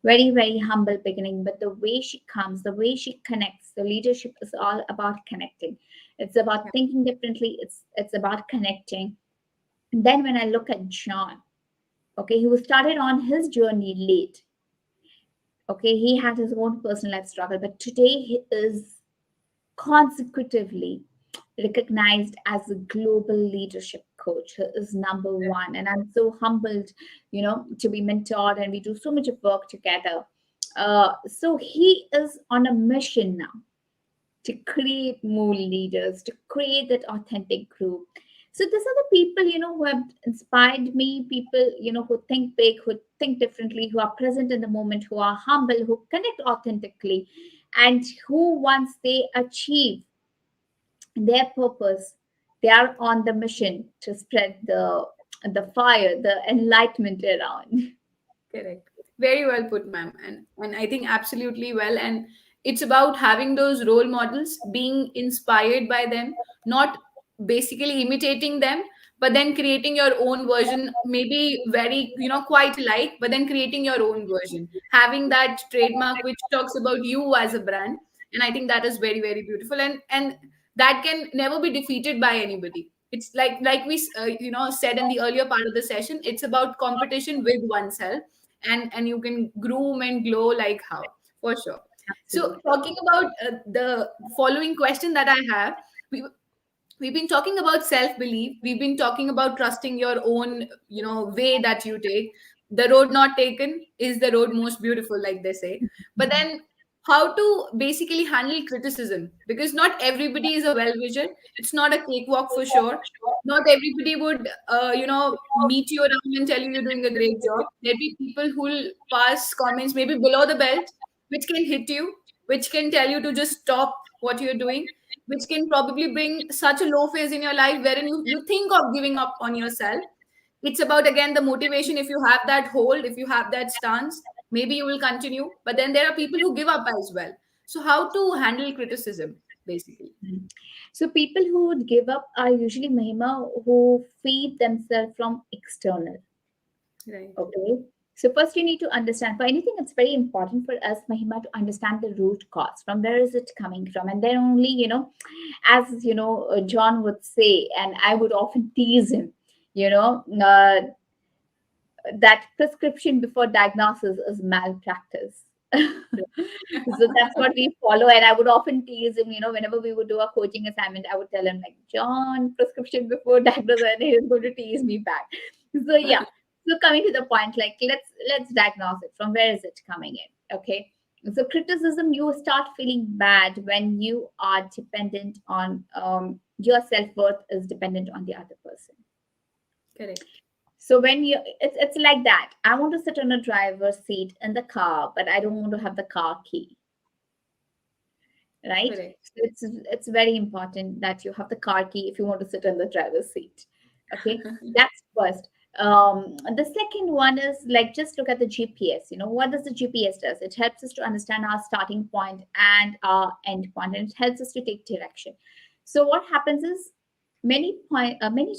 very, very humble beginning. But the way she comes, the way she connects, the leadership is all about connecting. It's about Yeah. thinking differently. It's about connecting. And then when I look at John, okay, he was started on his journey late. Okay, he had his own personal life struggle, but today he is consecutively recognized as a global leadership coach. He is number one, and I'm so humbled, to be mentored, and we do so much of work together. So he is on a mission now to create more leaders, to create that authentic group. So these are the people, who have inspired me, people, who think big, who think differently, who are present in the moment, who are humble, who connect authentically, and who once they achieve their purpose, they are on the mission to spread the fire, the enlightenment around. Correct. Very well put, ma'am. And I think absolutely well. And it's about having those role models, being inspired by them, not basically imitating them, but then creating your own version, maybe very, quite like, but then creating your own version, having that trademark which talks about you as a brand. And I think that is very, very beautiful. And that can never be defeated by anybody. It's like we said in the earlier part of the session, it's about competition with oneself, and you can groom and glow like how, for sure. So Absolutely. talking about the following question that I have, we, we've been talking about self belief, we've been talking about trusting your own way that you take. The road not taken is the road most beautiful, like they say. But then how to basically handle criticism, because not everybody is a well wisher. It's not a cakewalk for sure. Not everybody would meet you around and tell you you're doing a great job. There'll be people who'll pass comments maybe below the belt, which can hit you, which can tell you to just stop what you're doing, which can probably bring such a low phase in your life wherein you think of giving up on yourself. It's about, again, the motivation. If you have that hold, if you have that stance, maybe you will continue. But then there are people who give up as well. So how to handle criticism, basically? So people who would give up are usually Mahima who feed themselves from external. Right. Okay. So first you need to understand for anything it's very important for us, Mahima, to understand the root cause. From where is it coming from? And then only, as John would say, and I would often tease him, you know, uh, that prescription before diagnosis is malpractice. So that's what we follow. And I would often tease him, whenever we would do a coaching assignment, I would tell him, like, John, prescription before diagnosis, and he's going to tease me back. So yeah. So coming to the point, like let's diagnose it. From where is it coming in? Okay. So criticism, you start feeling bad when you are dependent on your self-worth is dependent on the other person. Correct. So when you, it's like that. I want to sit on a driver's seat in the car, but I don't want to have the car key, right? Correct. So it's very important that you have the car key if you want to sit in the driver's seat. Okay, that's first. The second one is like, just look at the GPS. You know, what does the GPS does? It helps us to understand our starting point and our end point, and it helps us to take direction. So what happens is, many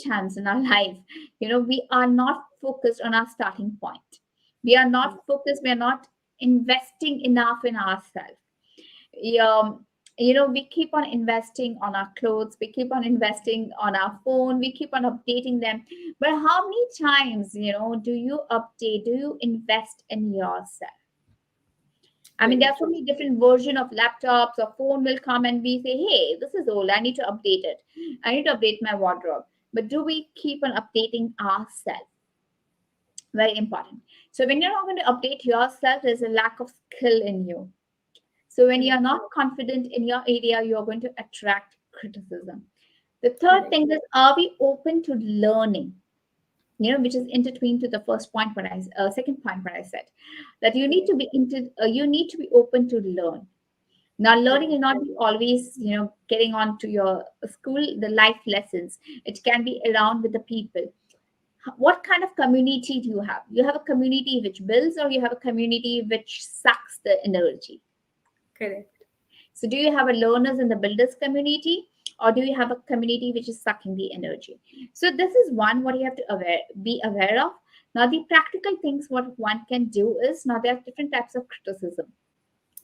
times in our life, you know, we are not focused on our starting point. We are not focused. We are not investing enough in ourselves. um, you know, we keep on investing on our clothes, we keep on investing on our phone, we keep on updating them, but how many times, you know, do you update, do you invest in yourself? I mean, there Very are so true. many different version of laptops or phone will come and we say, hey, this is old, I need to update it, I need to update my wardrobe. But do we keep on updating ourselves? Very important. So when you're not going to update yourself, there's a lack of skill in you. So when you're Correct. not confident in your area, you're going to attract criticism. The third Correct. thing is, are we open to learning? You know, which is intertwined to the first point what second point what I said, that you need Correct. to be you need to be open to learn. Now, learning Correct. is not always, you know, getting on to your school, the life lessons. It can be around with the people. What kind of community do you have? You have a community which builds, or you have a community which sucks the energy? Correct. So, do you have a learners in the builders community, or do you have a community which is sucking the energy? So, this is one what you have to be aware of. Now, the practical things what one can do is, now there are different types of criticism,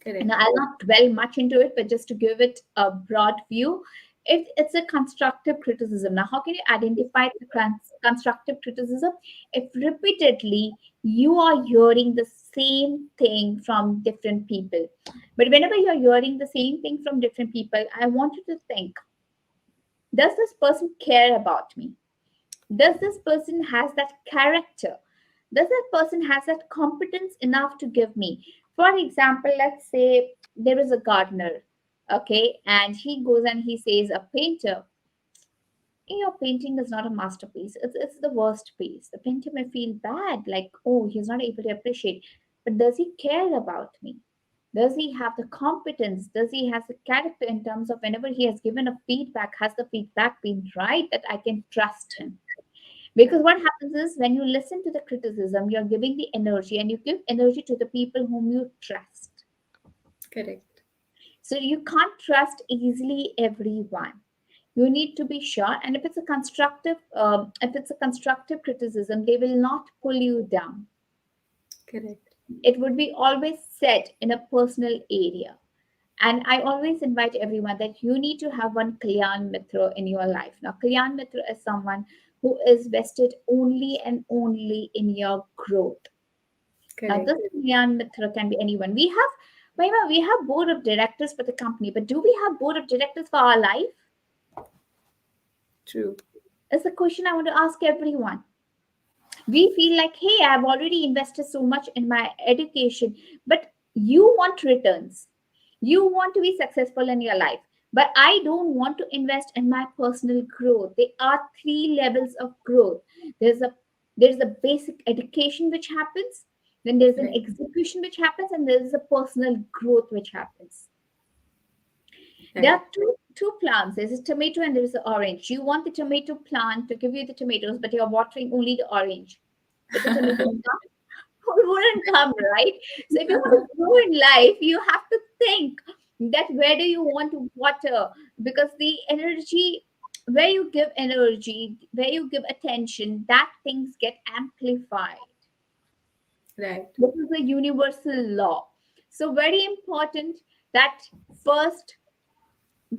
and Correct. I'll not dwell much into it, but just to give it a broad view, if it's a constructive criticism. Now, how can you identify the constructive criticism? If repeatedly you are hearing the same thing from different people, but whenever you're hearing the same thing from different people, I want you to think: does this person care about me? Does this person has that character? Does that person has that competence enough to give me? For example, let's say there is a gardener, okay, and he goes and he says, a painter, your painting is not a masterpiece. It's the worst piece. The painter may feel bad, like, oh, he's not able to appreciate. But does he care about me? Does he have the competence? Does he has the character in terms of whenever he has given a feedback, has the feedback been right that I can trust him? Because Right. what happens is, when you listen to the criticism, you're giving the energy, and you give energy to the people whom you trust. Correct. So you can't trust easily everyone. You need to be sure. And if it's a constructive criticism, they will not pull you down. Correct. It would be always said in a personal area. And I always invite everyone that you need to have one Kalyan Mitra in your life. Now, Kalyan Mitra is someone who is vested only and only in your growth. Now, Correct. this Kalyan Mitra can be anyone. Mahima, we have board of directors for the company, but do we have board of directors for our life? True. Is the question I want to ask everyone. We feel like, hey, I've already invested so much in my education, but you want returns. You want to be successful in your life, but I don't want to invest in my personal growth. There are three levels of growth. There's a there's a basic education which happens, then there's an Right. execution which happens, and there's a personal growth which happens. There Right. are two plants. There's a tomato and there's an orange. You want the tomato plant to give you the tomatoes, but you're watering only the orange. But the tomato plant wouldn't come, right? So if you want to grow in life, you have to think that where do you want to water? Because the energy, where you give energy, where you give attention, that things get amplified. Right. This is a universal law. So very important that first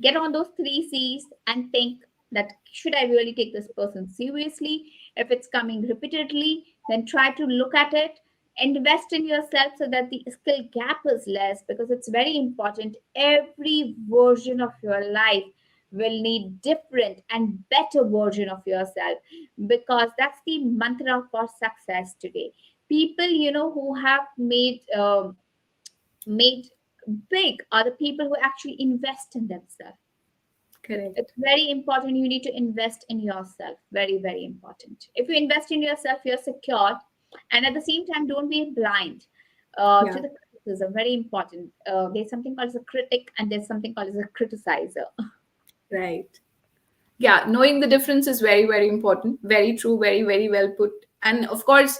get on those three C's and think that, should I really take this person seriously? If it's coming repeatedly, then try to look at it, invest in yourself so that the skill gap is less, because it's very important. Every version of your life will need different and better version of yourself, because that's the mantra for success today. People, you know, who have made big are the people who actually invest in themselves. Correct. It's very important. You need to invest in yourself. Very, very important. If you invest in yourself, you're secure. And at the same time, don't be blind to Yeah. the criticism. Very important. There's something called as a critic, and there's something called as a criticizer. Right. Yeah, knowing the difference is very, very important. Very true, very, very well put. And of course,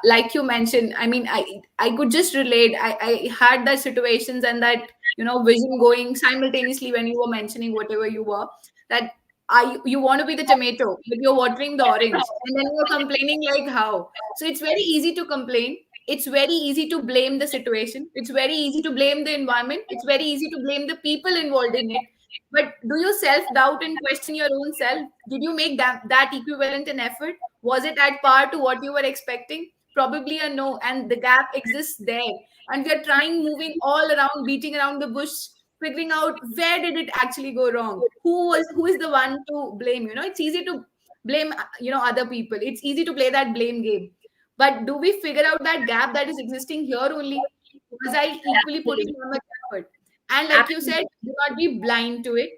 like you mentioned, I mean, I could just relate. I had that situations and that, vision going simultaneously when you were mentioning whatever you were, that you want to be the tomato but you're watering the orange, and then you're complaining like how. So it's very easy to complain. It's very easy to blame the situation. It's very easy to blame the environment. It's very easy to blame the people involved in it. But do you self doubt and question your own self? Did you make that equivalent an effort? Was it at par to what you were expecting? Probably a no. And the gap exists there. And we are trying, moving all around, beating around the bush, figuring out where did it actually go wrong? Who is the one to blame? It's easy to blame, other people. It's easy to play that blame game. But do we figure out that gap that is existing here only? Was I equally putting Absolutely. on the effort? And like you Absolutely. said, do not be blind to it.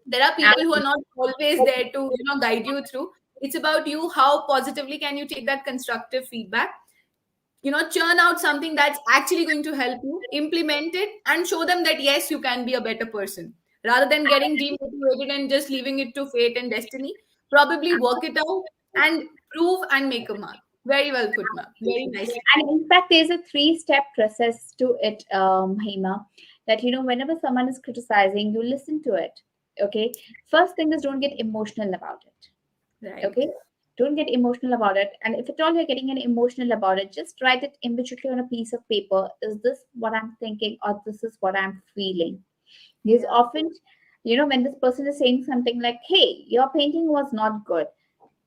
There are people who are Absolutely. not always there to guide you through. It's about you. How positively can you take that constructive feedback, churn out something that's actually going to help you, implement it, and show them that yes, you can be a better person, rather than getting demotivated and just leaving it to fate and destiny. Probably work it out and prove and make a mark. Very well put, ma'am. Very Absolutely. nicely. And in fact, there's a three-step process to it, Hema, that whenever someone is criticizing, you listen to it. Okay. First thing is, don't get emotional about it. Right. Okay. Don't get emotional about it. And if at all you're getting an emotional about it, just write it immediately on a piece of paper. Is this what I'm thinking, or this is what I'm feeling? Because Yeah. often, when this person is saying something like, "Hey, your painting was not good,"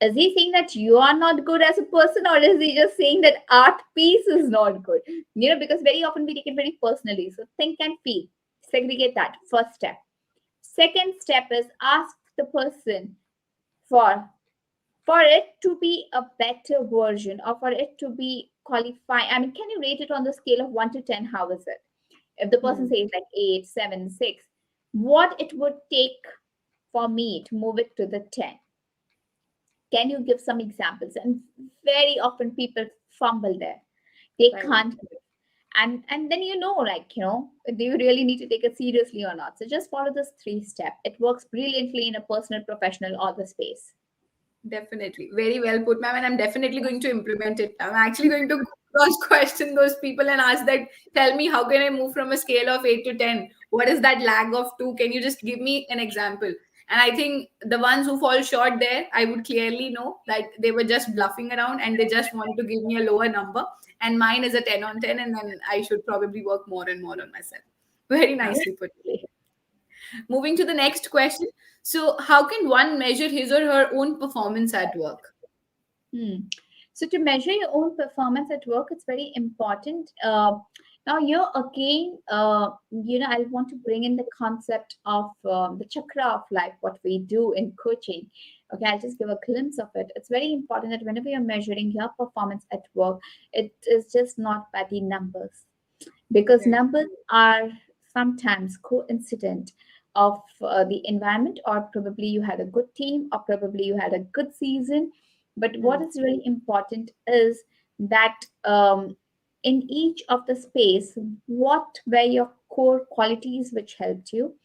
is he saying that you are not good as a person, or is he just saying that art piece is not good? Because very often we take it very personally. So think and feel. Segregate that. First step. Second step is ask the person for it to be a better version, or for it to be qualified. I mean, can you rate it on the scale of 1 to 10? How is it? If the person Hmm. says like 8, 7, 6, what it would take for me to move it to the 10? Can you give some examples? And very often people fumble there. They Right. can't give. And then like, do you really need to take it seriously or not? So just follow this three step. It works brilliantly in a personal, professional, or the space. Definitely. Very well put, ma'am. And I'm definitely going to implement it. I'm actually going to cross question those people and ask that, tell me, how can I move from a scale of 8 to 10? What is that lag of 2? Can you just give me an example? And I think the ones who fall short there, I would clearly know that they were just bluffing around and they just want to give me a lower number. And mine is a 10 on 10. And then I should probably work more and more on myself. Very nicely put. Absolutely. Moving to the next question. So, how can one measure his or her own performance at work? Hmm. So to measure your own performance at work, it's very important. Now, here again, I want to bring in the concept of the chakra of life, what we do in coaching. Okay, I'll just give a glimpse of it. It's very important that whenever you're measuring your performance at work, it is just not by the numbers, because Right. numbers are sometimes coincident of the environment, or probably you had a good team, or probably you had a good season. But what Hmm. is really important is that in each of the space, what were your core qualities which helped you,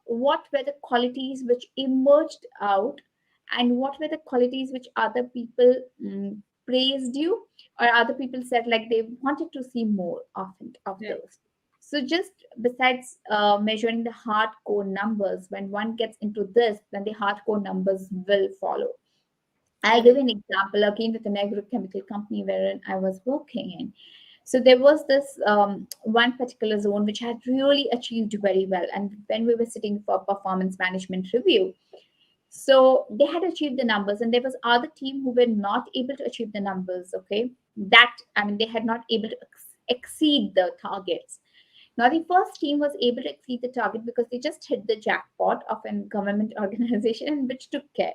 what were the qualities which emerged out, and what were the qualities which other people praised you, or other people said like they wanted to see more often of Yeah. those. So just besides measuring the hardcore numbers, when one gets into this, then the hardcore numbers will follow. I'll give you Correct. an example again with an agrochemical company wherein I was working in. So there was this one particular zone which had really achieved very well. And when we were sitting for performance management review, so they had achieved the numbers, and there was other team who were not able to achieve the numbers. Okay, that I mean they had not able to exceed the targets. Now, the first team was able to exceed the target because they just hit the jackpot of a government organization which took care.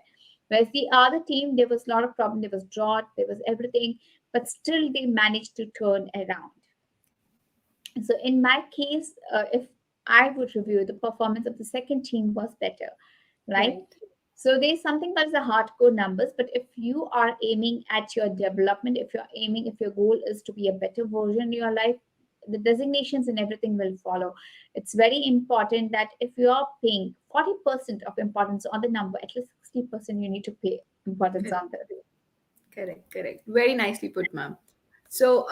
Whereas the other team, there was a lot of problem. There was drought, there was everything, but still they managed to turn around. So in my case, if I would review the performance of the second team was better, right? Right. So there's something called the hardcore numbers, but if you are aiming at your development, if your goal is to be a better version in your life, the designations and everything will follow. It's very important that if you are paying 40% of importance on the number, at least 60% you need to pay importance on the. Correct, correct. Very nicely put, ma'am. So,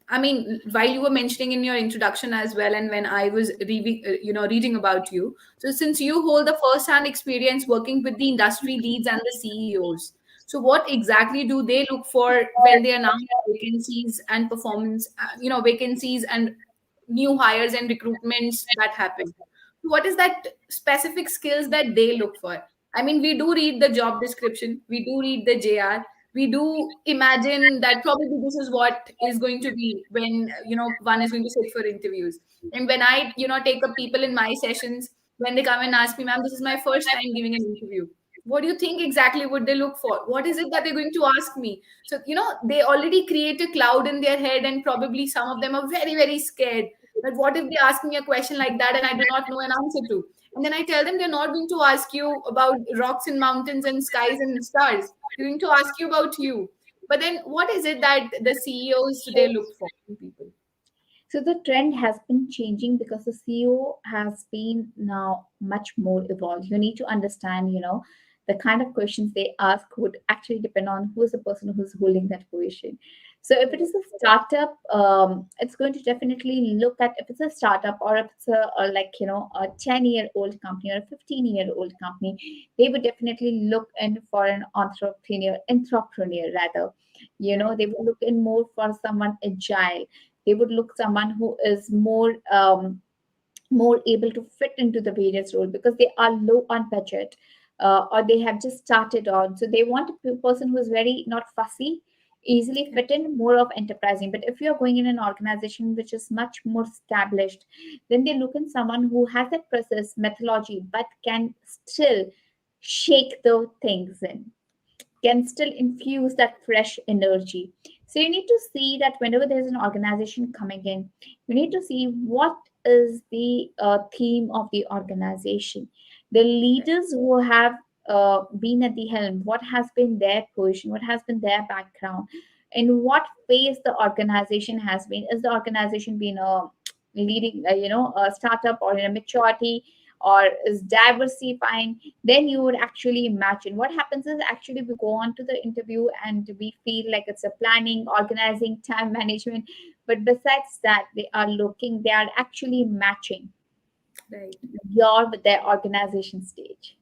I mean, while you were mentioning in your introduction as well, and when I was reading about you, so since you hold the first-hand experience working with the industry leads and the CEOs, so what exactly do they look for when they announce vacancies and performance, vacancies and new hires and recruitments that happen? What is that specific skills that they look for? I mean, we do read the job description, we do read the JR, we do imagine that probably this is what is going to be when one is going to sit for interviews. And when I take up people in my sessions, when they come and ask me, ma'am, this is my first time giving an interview, what do you think exactly would they look for, what is it that they're going to ask me? So they already create a cloud in their head, and probably some of them are very, very scared that what if they ask me a question like that and I do not know an answer to. And then I tell them they're not going to ask you about rocks and mountains and skies and stars. They're going to ask you about you. But then what is it that the CEOs today look for in people? So the trend has been changing because the CEO has been now much more evolved. You need to understand, the kind of questions they ask would actually depend on who is the person who's holding that position. So if it is Correct. a startup, it's going to definitely look at if it's a startup or if it's a 10-year-old company or a 15-year-old company, they would definitely look in for an entrepreneur rather. Right. They would look in more for someone agile. They would look someone who is more able to fit into the various role because they are low on budget, or they have just started on, so they want a person who is very not fussy, easily fit in, more of enterprising. But if you're going in an organization which is much more established, then they look in someone who has that process methodology but can still shake the things in, can still infuse that fresh energy. So you need to see that whenever there's an organization coming in, you need to see what is the theme of the organization. The Right. leaders who have been at the helm, what has been their position, what has been their background, in what phase the organization has been. Is the organization been a leading, a startup or in a maturity, or is diversifying? Then you would actually imagine what happens is actually we go on to the interview and we feel like it's a planning, organizing, time management, but besides that they are actually matching Right. your with their organization stage.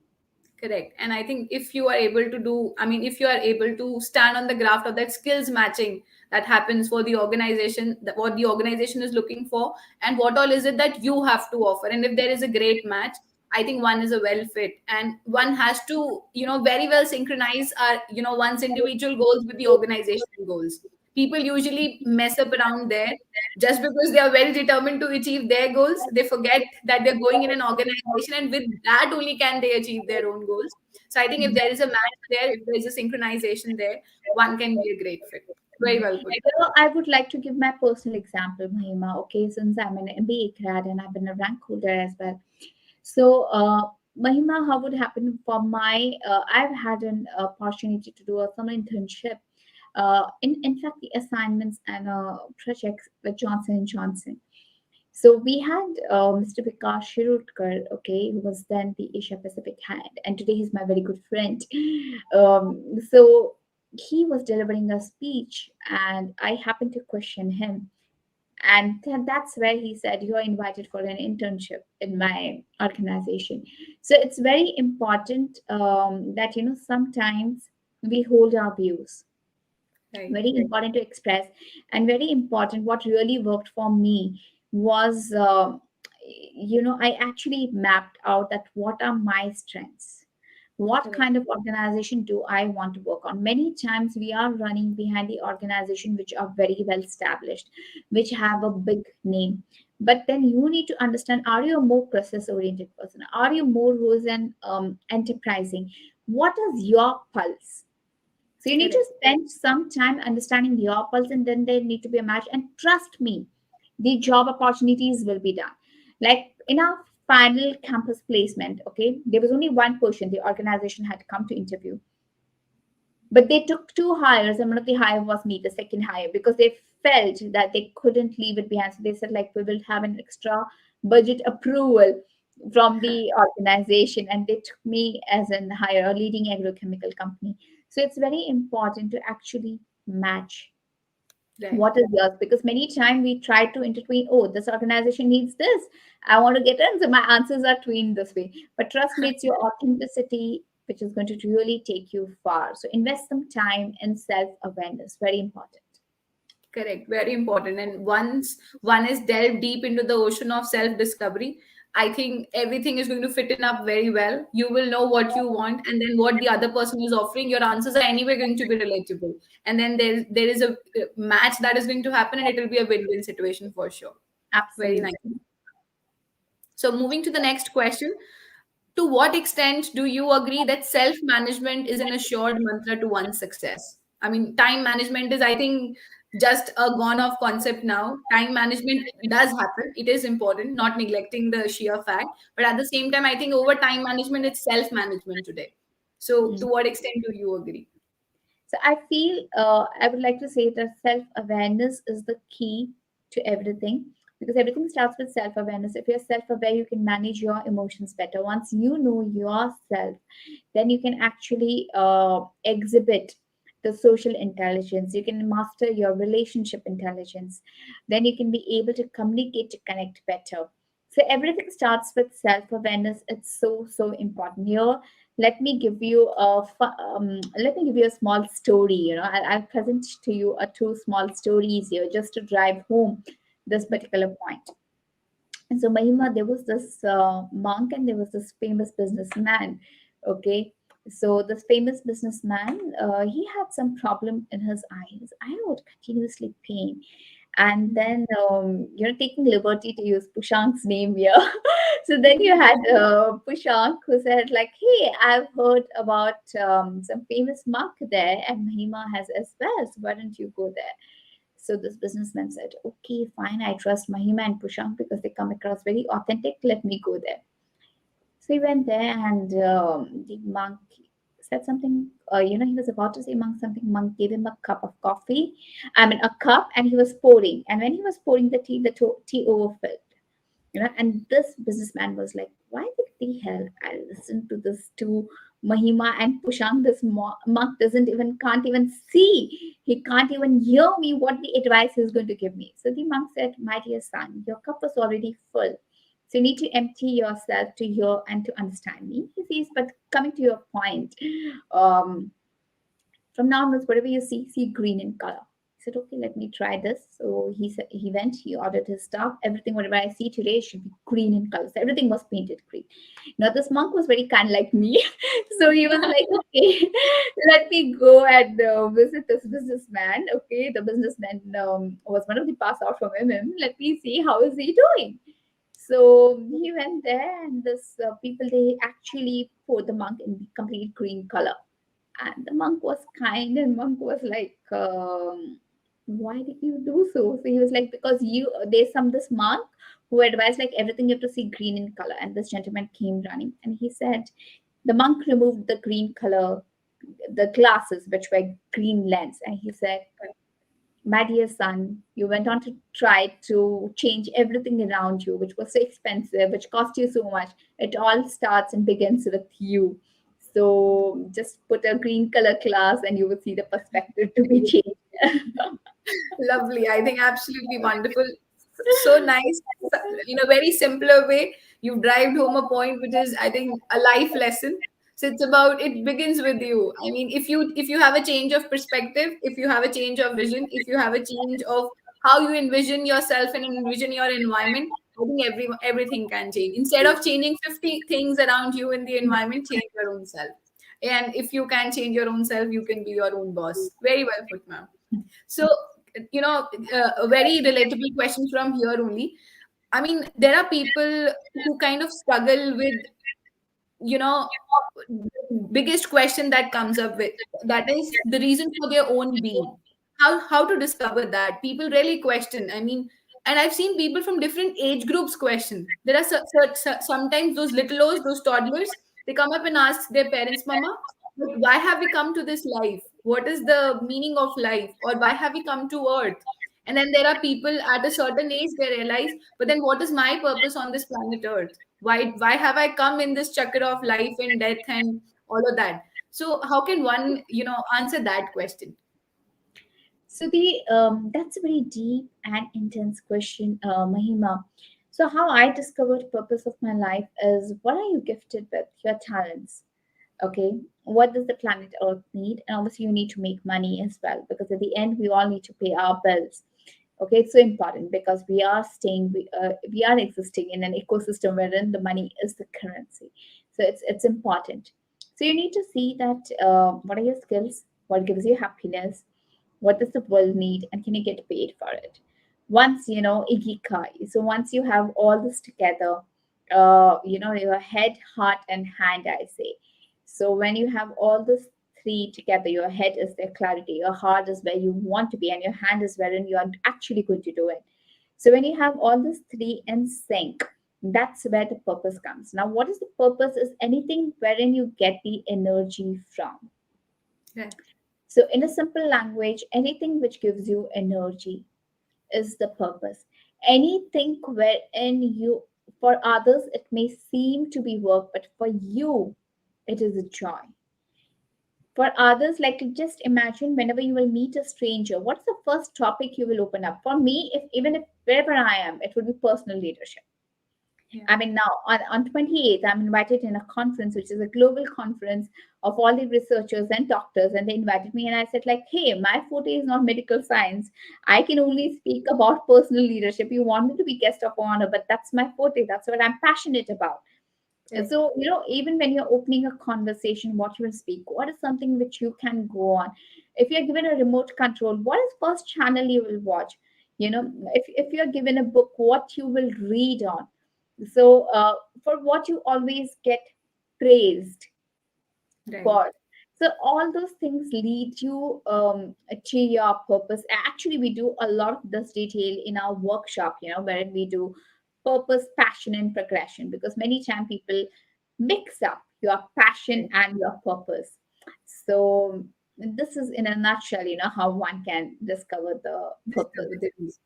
Correct. And I think if you are able to do, I mean, if you are able to stand on the graft of that skills matching that happens for the organization, that what the organization is looking for, and what all is it that you have to offer. And if there is a great match, I think one is a well fit, and one has to, very well synchronize one's individual goals with the organization goals. People usually mess up around there just because they are very determined to achieve their goals. They forget that they're going in an organization, and with that only can they achieve their own goals. So I think if there is a match there, if there is a synchronization there, one can be a great fit. Very well put. I would like to give my personal example, Mahima. Okay, since I'm an MBA grad and I've been a rank holder as well. So, Mahima, how would happen for my? I've had an opportunity to do a summer internship. In fact, the assignments and projects with Johnson and Johnson. So we had Mr. Vikas Shirudkar, okay, who was then the Asia Pacific head, and today he's my very good friend. So he was delivering a speech, and I happened to question him, and that's where he said, "You are invited for an internship in my organization." So it's very important that sometimes we hold our views, Right. very important to express. And very important, what really worked for me was I actually mapped out that what are my strengths, what Correct. kind of organization do I want to work on. Many times we are running behind the organization which are very well established, which have a big name, but then you need to understand, are you a more process oriented person, are you more who is an enterprising, what is your pulse? So you need to Correct. spend some time understanding your pulse, and then there need to be a match. And trust me, the job opportunities will be done. Like in our final campus placement, okay, there was only one person the organization had come to interview, but they took two hires, and one of the hire was me, the second hire, because they felt that they couldn't leave it behind. So they said, like, we will have an extra budget approval from the organization, and they took me as an hire, a leading agrochemical company. So it's very important to actually match Right. what is yours, because many times we try to intertwine, oh, this organization needs this, I want to get in, so my answers are twined this way. But trust me, it's your authenticity which is going to really take you far. So invest some time in self-awareness, very important. Correct. Very important. And once one is delved deep into the ocean of self discovery, I think everything is going to fit in up very well. You will know what you want, and then what the other person is offering. Your answers are anyway going to be relatable. And then there is a match that is going to happen, and it will be a win win situation for sure. Very nice. Absolutely. So, moving to the next question, to what extent do you agree that self management is an assured mantra to one's success? I mean, time management is, I think, just a gone off concept now. Time management does happen, it is important, not neglecting the sheer fact. But at the same time, I think over time management, it's self management today. So, to what extent do you agree? So I feel I would like to say that self awareness is the key to everything, because everything starts with self awareness. If you're self aware, you can manage your emotions better. Once you know yourself, then you can actually exhibit the social intelligence. You can master your relationship intelligence. Then you can be able to communicate to connect better. So everything starts with self awareness. It's so important. Here, let me give you a small story. I'll present to you two small stories here just to drive home this particular point. And so, Mahima, there was this monk and there was this famous businessman. Okay. So this famous businessman, he had some problem in his eye. His eye would continuously pain. And then, taking liberty to use Pushank's name here. So then you had Pushank who said, like, hey, I've heard about some famous monk there, and Mahima has as well. So why don't you go there? So this businessman said, okay, fine, I trust Mahima and Pushank because they come across very authentic. Let me go there. So he went there, and the monk said something. He was about to say monk something. Monk gave him a cup of coffee. I mean, a cup, and he was pouring. And when he was pouring the tea, tea overfilled. And this businessman was like, why the hell I listen to this to Mahima and Pushang? This monk can't even see. He can't even hear me what the advice he's going to give me. So the monk said, my dear son, your cup is already full. So you need to empty yourself to hear and to understand me. He says, but coming to your point, um, from now onwards, whatever you see green in color. He said, okay, let me try this. So he said he went, he ordered his stuff. Everything, whatever I see today, should be green in color. So everything was painted green. Now this monk was very kind like me. So he was like, okay, let me go and visit this businessman. Okay, the businessman was one of the pass out from him. Let me see how is he doing. So he went there, and this people, they actually poured the monk in the complete green color. And the monk was kind, and monk was like, why did you do so? So he was like, because there's this monk who advised like everything you have to see green in color. And this gentleman came running, and he said, the monk removed the green color, the glasses which were green lens, and he said, my dear son, you went on to try to change everything around you, which was so expensive, which cost you so much. It all starts and begins with you. So just put a green color glass and you will see the perspective to be changed. Lovely. I think absolutely wonderful. So nice. In a very simpler way, you drive home a point which is, I think, a life lesson. So it's about, it begins with you. I mean, if you have a change of perspective, if you have a change of vision, if you have a change of how you envision yourself and envision your environment, I think everything can change. Instead of changing 50 things around you in the environment, change your own self. And if you can change your own self, you can be your own boss. Very well put, ma'am. So, a very relatable question from here only. I mean, there are people who kind of struggle with, you know, the biggest question that comes up with, that is the reason for their own being. How to discover that? People really question. I mean, And I've seen people from different age groups question. There are sometimes those littlos, those toddlers, they come up and ask their parents, Mama, but why have we come to this life? What is the meaning of life? Or why have we come to earth? And then there are people at a certain age, they realize, but then what is my purpose on this planet earth? Why have I come in this chakra of life and death and all of that? So how can one, answer that question? So the that's a very deep and intense question, Mahima. So how I discovered purpose of my life is, what are you gifted with? Your talents. Okay, what does the planet Earth need? And obviously, you need to make money as well, because at the end, we all need to pay our bills. Okay, it's so important because we are existing in an ecosystem wherein the money is the currency. So it's important. So you need to see that what are your skills, what gives you happiness, what does the world need, and can you get paid for it? Once ikigai. So once you have all this together, your head, heart, and hand, I say. So when you have all this three together, your head is the clarity, your heart is where you want to be, and your hand is wherein you are actually going to do it. So when you have all these three in sync, that's where the purpose comes. Now, what is the purpose? Is anything wherein you get the energy from. Right. So, in a simple language, anything which gives you energy is the purpose. Anything wherein you, for others, it may seem to be work, but for you, it is a joy. For others, like, just imagine whenever you will meet a stranger, what's the first topic you will open up? For me, if even if wherever I am, it would be personal leadership. Yeah. I mean, now on 28th, I'm invited in a conference, which is a global conference of all the researchers and doctors. And they invited me, and I said, like, hey, my forte is not medical science. I can only speak about personal leadership. You want me to be guest of honor, but that's my forte. That's what I'm passionate about. And Right. so, even when you're opening a conversation, what you will speak, what is something which you can go on? If you're given a remote control, what is first channel you will watch? If you're given a book, what you will read on. So, for what you always get praised Right. for. So all those things lead you to your purpose. Actually, we do a lot of this detail in our workshop, wherein we do purpose, passion, and progression, because many times people mix up your passion Right. and your purpose. So this is in a nutshell, how one can discover the purpose. Discover the reason.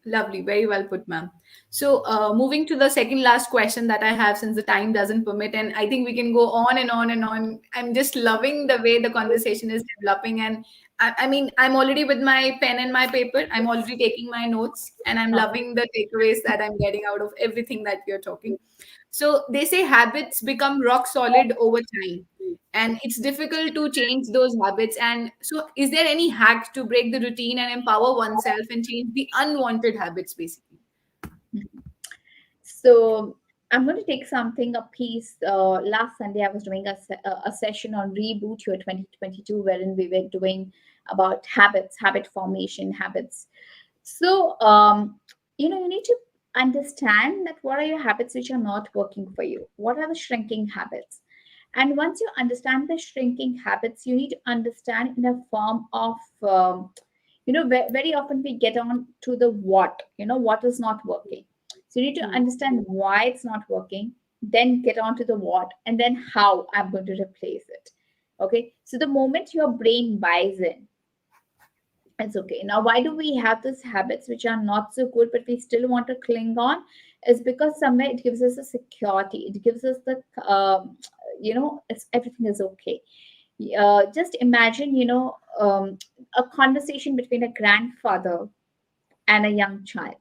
Lovely, very well put, ma'am. So, moving to the second last question that I have, since the time doesn't permit, and I think we can go on and on and on. I'm just loving the way the conversation is developing, and I mean, I'm already with my pen and my paper. I'm already taking my notes, and I'm Uh, loving the takeaways that I'm getting out of everything that we are talking. So, they say habits become rock solid over time, and it's difficult to change those habits. And so, is there any hack to break the routine and empower oneself and change the unwanted habits, basically? So I'm going to take something a piece. Last Sunday, I was doing a session on Reboot Your 2022, wherein we were doing about habits, habit formation, habits. So, you need to understand that what are your habits which are not working for you? What are the shrinking habits? And once you understand the shrinking habits, you need to understand in a form of, very often we get on to the what is not working. So you need to Hmm. understand why it's not working, then get on to the what, and then how I'm going to replace it. Okay. So the moment your brain buys in, it's okay. Now, why do we have these habits which are not so good, but we still want to cling on? Is because somewhere it gives us a security. It gives us the, everything is okay. Just imagine, a conversation between a grandfather and a young child.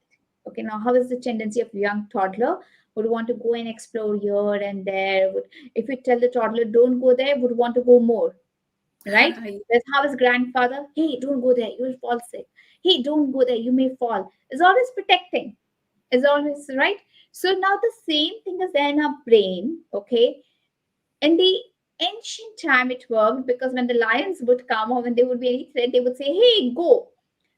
Okay, now how is the tendency of a young toddler would want to go and explore here and there? If you tell the toddler don't go there, would want to go more, right? That's how his grandfather, hey, don't go there, you will fall sick. Hey, don't go there, you may fall. Is always protecting, is always right. So now the same thing is there in our brain, okay? In the ancient time, it worked because when the lions would come or when there would be any threat, they would say, hey, go.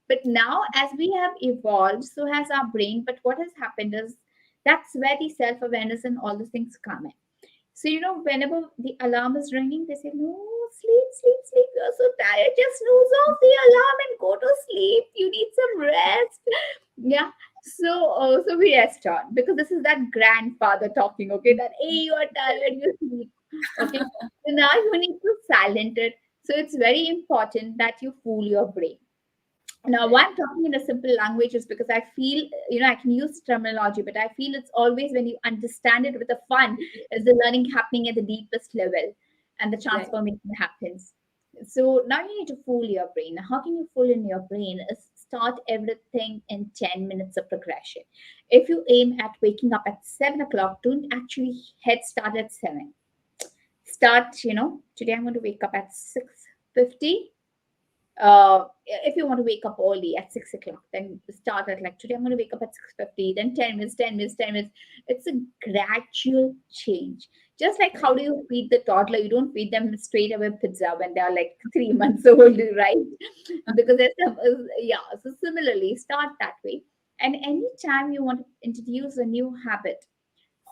But now, as we have evolved, so has our brain. But what has happened is that's where the self awareness and all those things come in. So, whenever the alarm is ringing, they say, no, sleep, sleep, sleep. You're so tired. Just snooze off the alarm and go to sleep. You need some rest. Yeah. so we rest on, because this is that grandfather talking, okay, that hey, you are tired, you sleep. Okay. So now you need to silent it. So it's very important that you fool your brain. Now, why Correct. I'm talking in a simple language is because I feel, I can use terminology, but I feel it's always when you understand it with a fun, is the learning happening at the deepest level and the Right. transformation happens. So now you need to fool your brain. How can you fool in your brain? Is start everything in 10 minutes of progression. If you aim at waking up at 7 o'clock, don't actually head start at 7. Start, today I'm going to wake up at 6:50. If you want to wake up early at 6 o'clock, then start at like today I'm going to wake up at 6:50, then 10 minutes, 10 minutes, 10 minutes. It's a gradual change. Just like how Right. do you feed the toddler? You don't feed them straight away pizza when they're like 3 months old, right? Because there's some, yeah. So similarly, start that way. And anytime you want to introduce a new habit,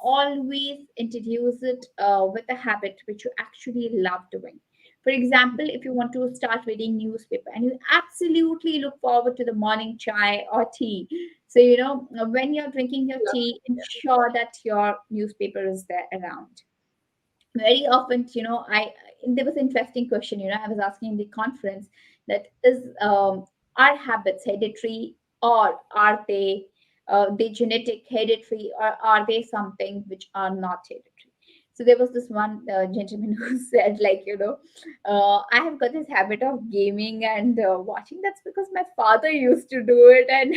always introduce it with a habit which you actually love doing. For example, if you want to start reading newspaper and you absolutely look forward to the morning chai or tea, so when you're drinking your tea, ensure that your newspaper is there around. Very often, there was an interesting question, I was asking in the conference, that is, are habits hereditary, or are they genetic, hereditary, or are they something which are not hereditary? So there was this one gentleman who said, like, I have got this habit of gaming and watching. That's because my father used to do it, and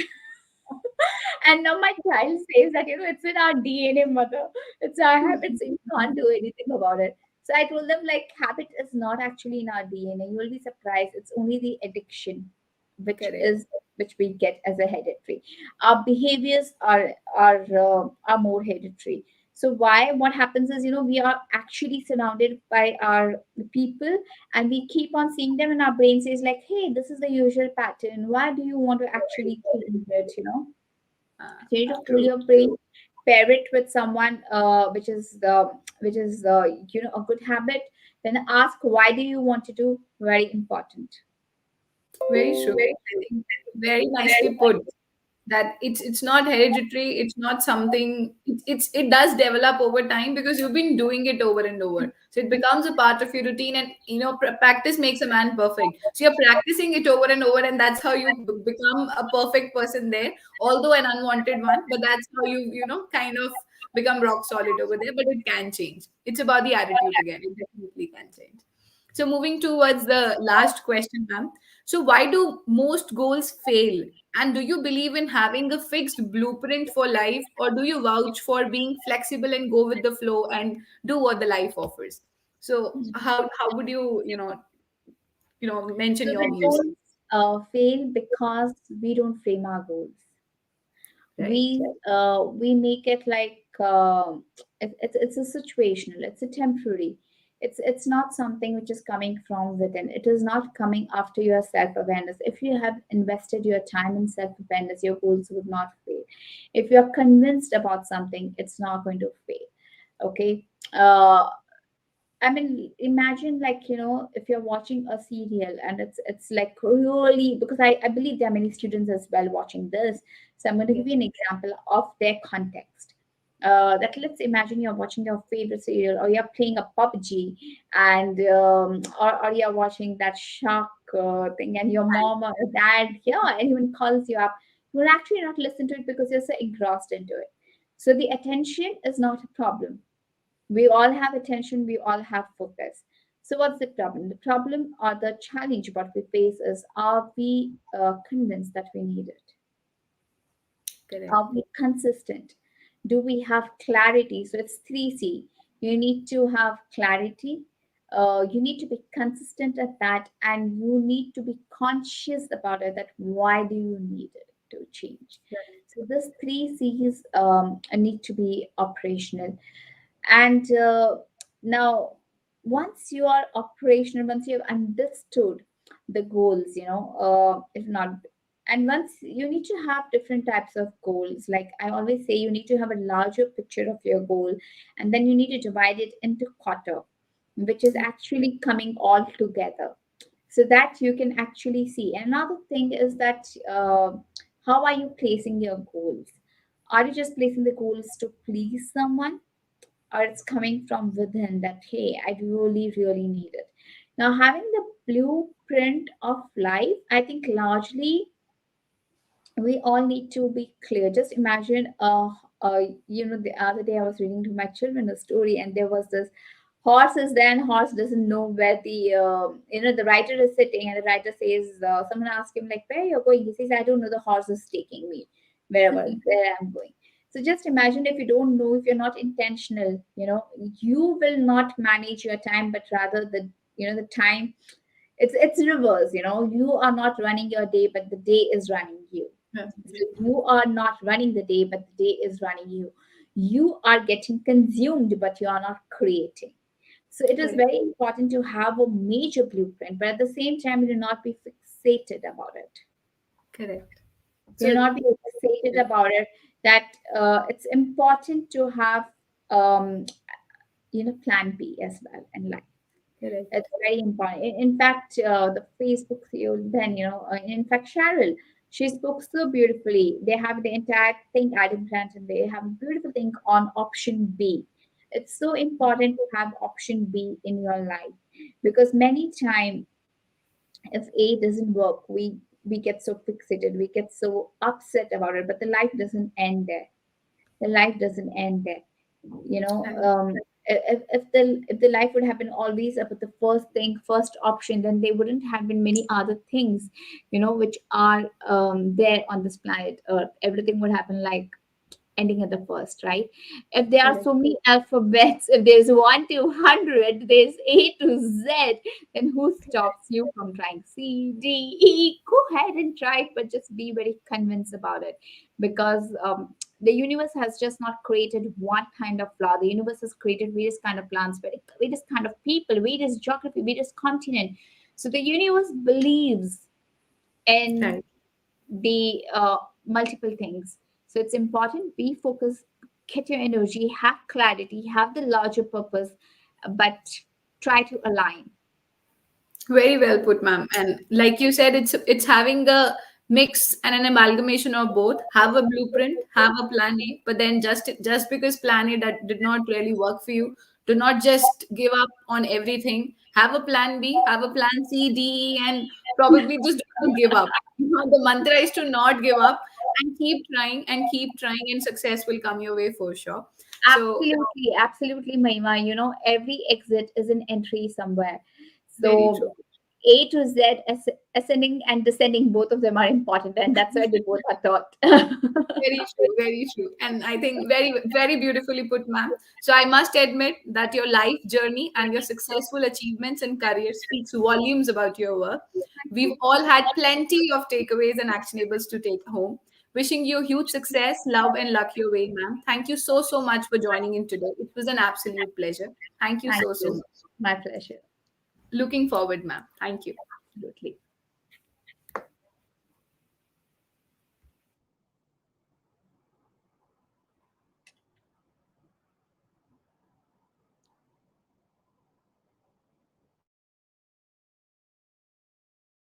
and now my child says that, it's in our DNA, mother. It's our habit, so you can't do anything about it. So I told them, like, habit is not actually in our DNA. You will be surprised. It's only the addiction, which Correct. is which we get as a hereditary. Our behaviors are more hereditary. So why? What happens is, we are actually surrounded by our people, and we keep on seeing them, and our brain says, like, hey, this is the usual pattern. Why do you want to actually change it? So you need to pull True. your brain, pair it with someone which is a good habit. Then ask, why do you want to do? Very important. Very true. Very I true. think very Very nicely put. That it's not hereditary. It's not something. It does develop over time because you've been doing it over and over. So it becomes a part of your routine, and practice makes a man perfect. So you're practicing it over and over, and that's how you become a perfect person there. Although an unwanted one, but that's how you kind of become rock solid over there. But it can change. It's about the attitude again. It definitely can change. So moving towards the last question, ma'am. So why do most goals fail? And do you believe in having a fixed blueprint for life, or do you vouch for being flexible and go with the flow and do what the life offers? So how would you mention So your the views? goals fail because we don't frame our goals. Right. We make it like, it's a situational, it's a temporary. It's not something which is coming from within. It is not coming after your self-awareness. If you have invested your time in self-awareness, your goals would not fail. If you're convinced about something, it's not going to fail. Okay. I mean, imagine, like, if you're watching a serial and it's like really, because I believe there are many students as well watching this. So I'm going to Yeah. give you an example of their context. That let's imagine you're watching your favorite serial, or you're playing a PUBG, and or you're watching that shark thing, and your mom or dad, yeah, anyone calls you up, you will actually not listen to it because you're so engrossed into it. So the attention is not a problem. We all have attention, we all have focus. So what's the problem? The problem or the challenge what we face is, are we convinced that we need it? Correct. Are we consistent? Do we have clarity? So it's 3C. You need to have clarity. You need to be consistent at that, and you need to be conscious about it. That why do you need it to change? So this 3C's need to be operational. And now, once you are operational, once you have understood the goals, if not, and once you need to have different types of goals, like I always say, you need to have a larger picture of your goal, and then you need to divide it into quarter, which is actually coming all together, so that you can actually see. Another thing is that, how are you placing your goals? Are you just placing the goals to please someone, or it's coming from within that, hey, I really, really need it? Now, having the blueprint of life, I think largely we all need to be clear. Just imagine, the other day I was reading to my children a story, and there was this horse is there, and horse doesn't know where the writer is sitting, and the writer says, someone asked him like, where you're going? He says, I don't know. The horse is taking me wherever where I'm going. So just imagine, if you don't know, if you're not intentional, you will not manage your time, but rather the time, it's reverse. You are not running your day, but the day is running you. Yeah. So you are not running the day, but the day is running you. You are getting consumed, but you are not creating. So it is Correct. very important to have a major blueprint, but at the same time, do not be fixated about it. Correct. Do So not be fixated about it. That it's important to have plan B as well in life. It's correct. very important. In fact, the Facebook CEO, then, in fact, Cheryl, she spoke so beautifully. They have the entire thing Adam Grant, and they have a beautiful thing on option B. It's so important to have option B in your life, because many times, if A doesn't work, we get so fixated, we get so upset about it, but the life doesn't end there. The life doesn't end there. you know And um if the life would have been always about the first thing, first option, then there wouldn't have been many other things, which are there on this planet Earth. Everything would happen like ending at the first, right? If there are correct. so many alphabets, if there's 1 to 100, there's A to Z, then who stops you from trying C, D, E? Go ahead and try it, but just be very convinced about it, because the universe has just not created one kind of flower. The universe has created various kind of plants, various kind of people, various geography, various continent. So the universe believes in Right. the multiple things. So it's important, be focused, get your energy, have clarity, have the larger purpose, but try to align. Very well put, ma'am. And like you said, it's having a mix and an amalgamation of both. Have a blueprint, have a plan A, but then just because plan A that did not really work for you, do not just give up on everything. Have a plan B, have a plan C, D, E, and probably just do not give up. The mantra is to not give up and keep trying, and success will come your way for sure. So Absolutely, absolutely, Mahima. Every exit is an entry somewhere. very So true. A to Z, ascending and descending, both of them are important, and that's why they both are taught. Very true, very true. And I think very, very beautifully put, ma'am. So I must admit that your life journey and your successful achievements in career speaks volumes about your work. We've all had plenty of takeaways and actionables to take home. Wishing you huge success, love, and luck your way, ma'am. Thank you so, so much for joining in today. It was an absolute pleasure. Thank you Thank so, so you. much. My pleasure. Looking forward, ma'am. Thank you. Absolutely.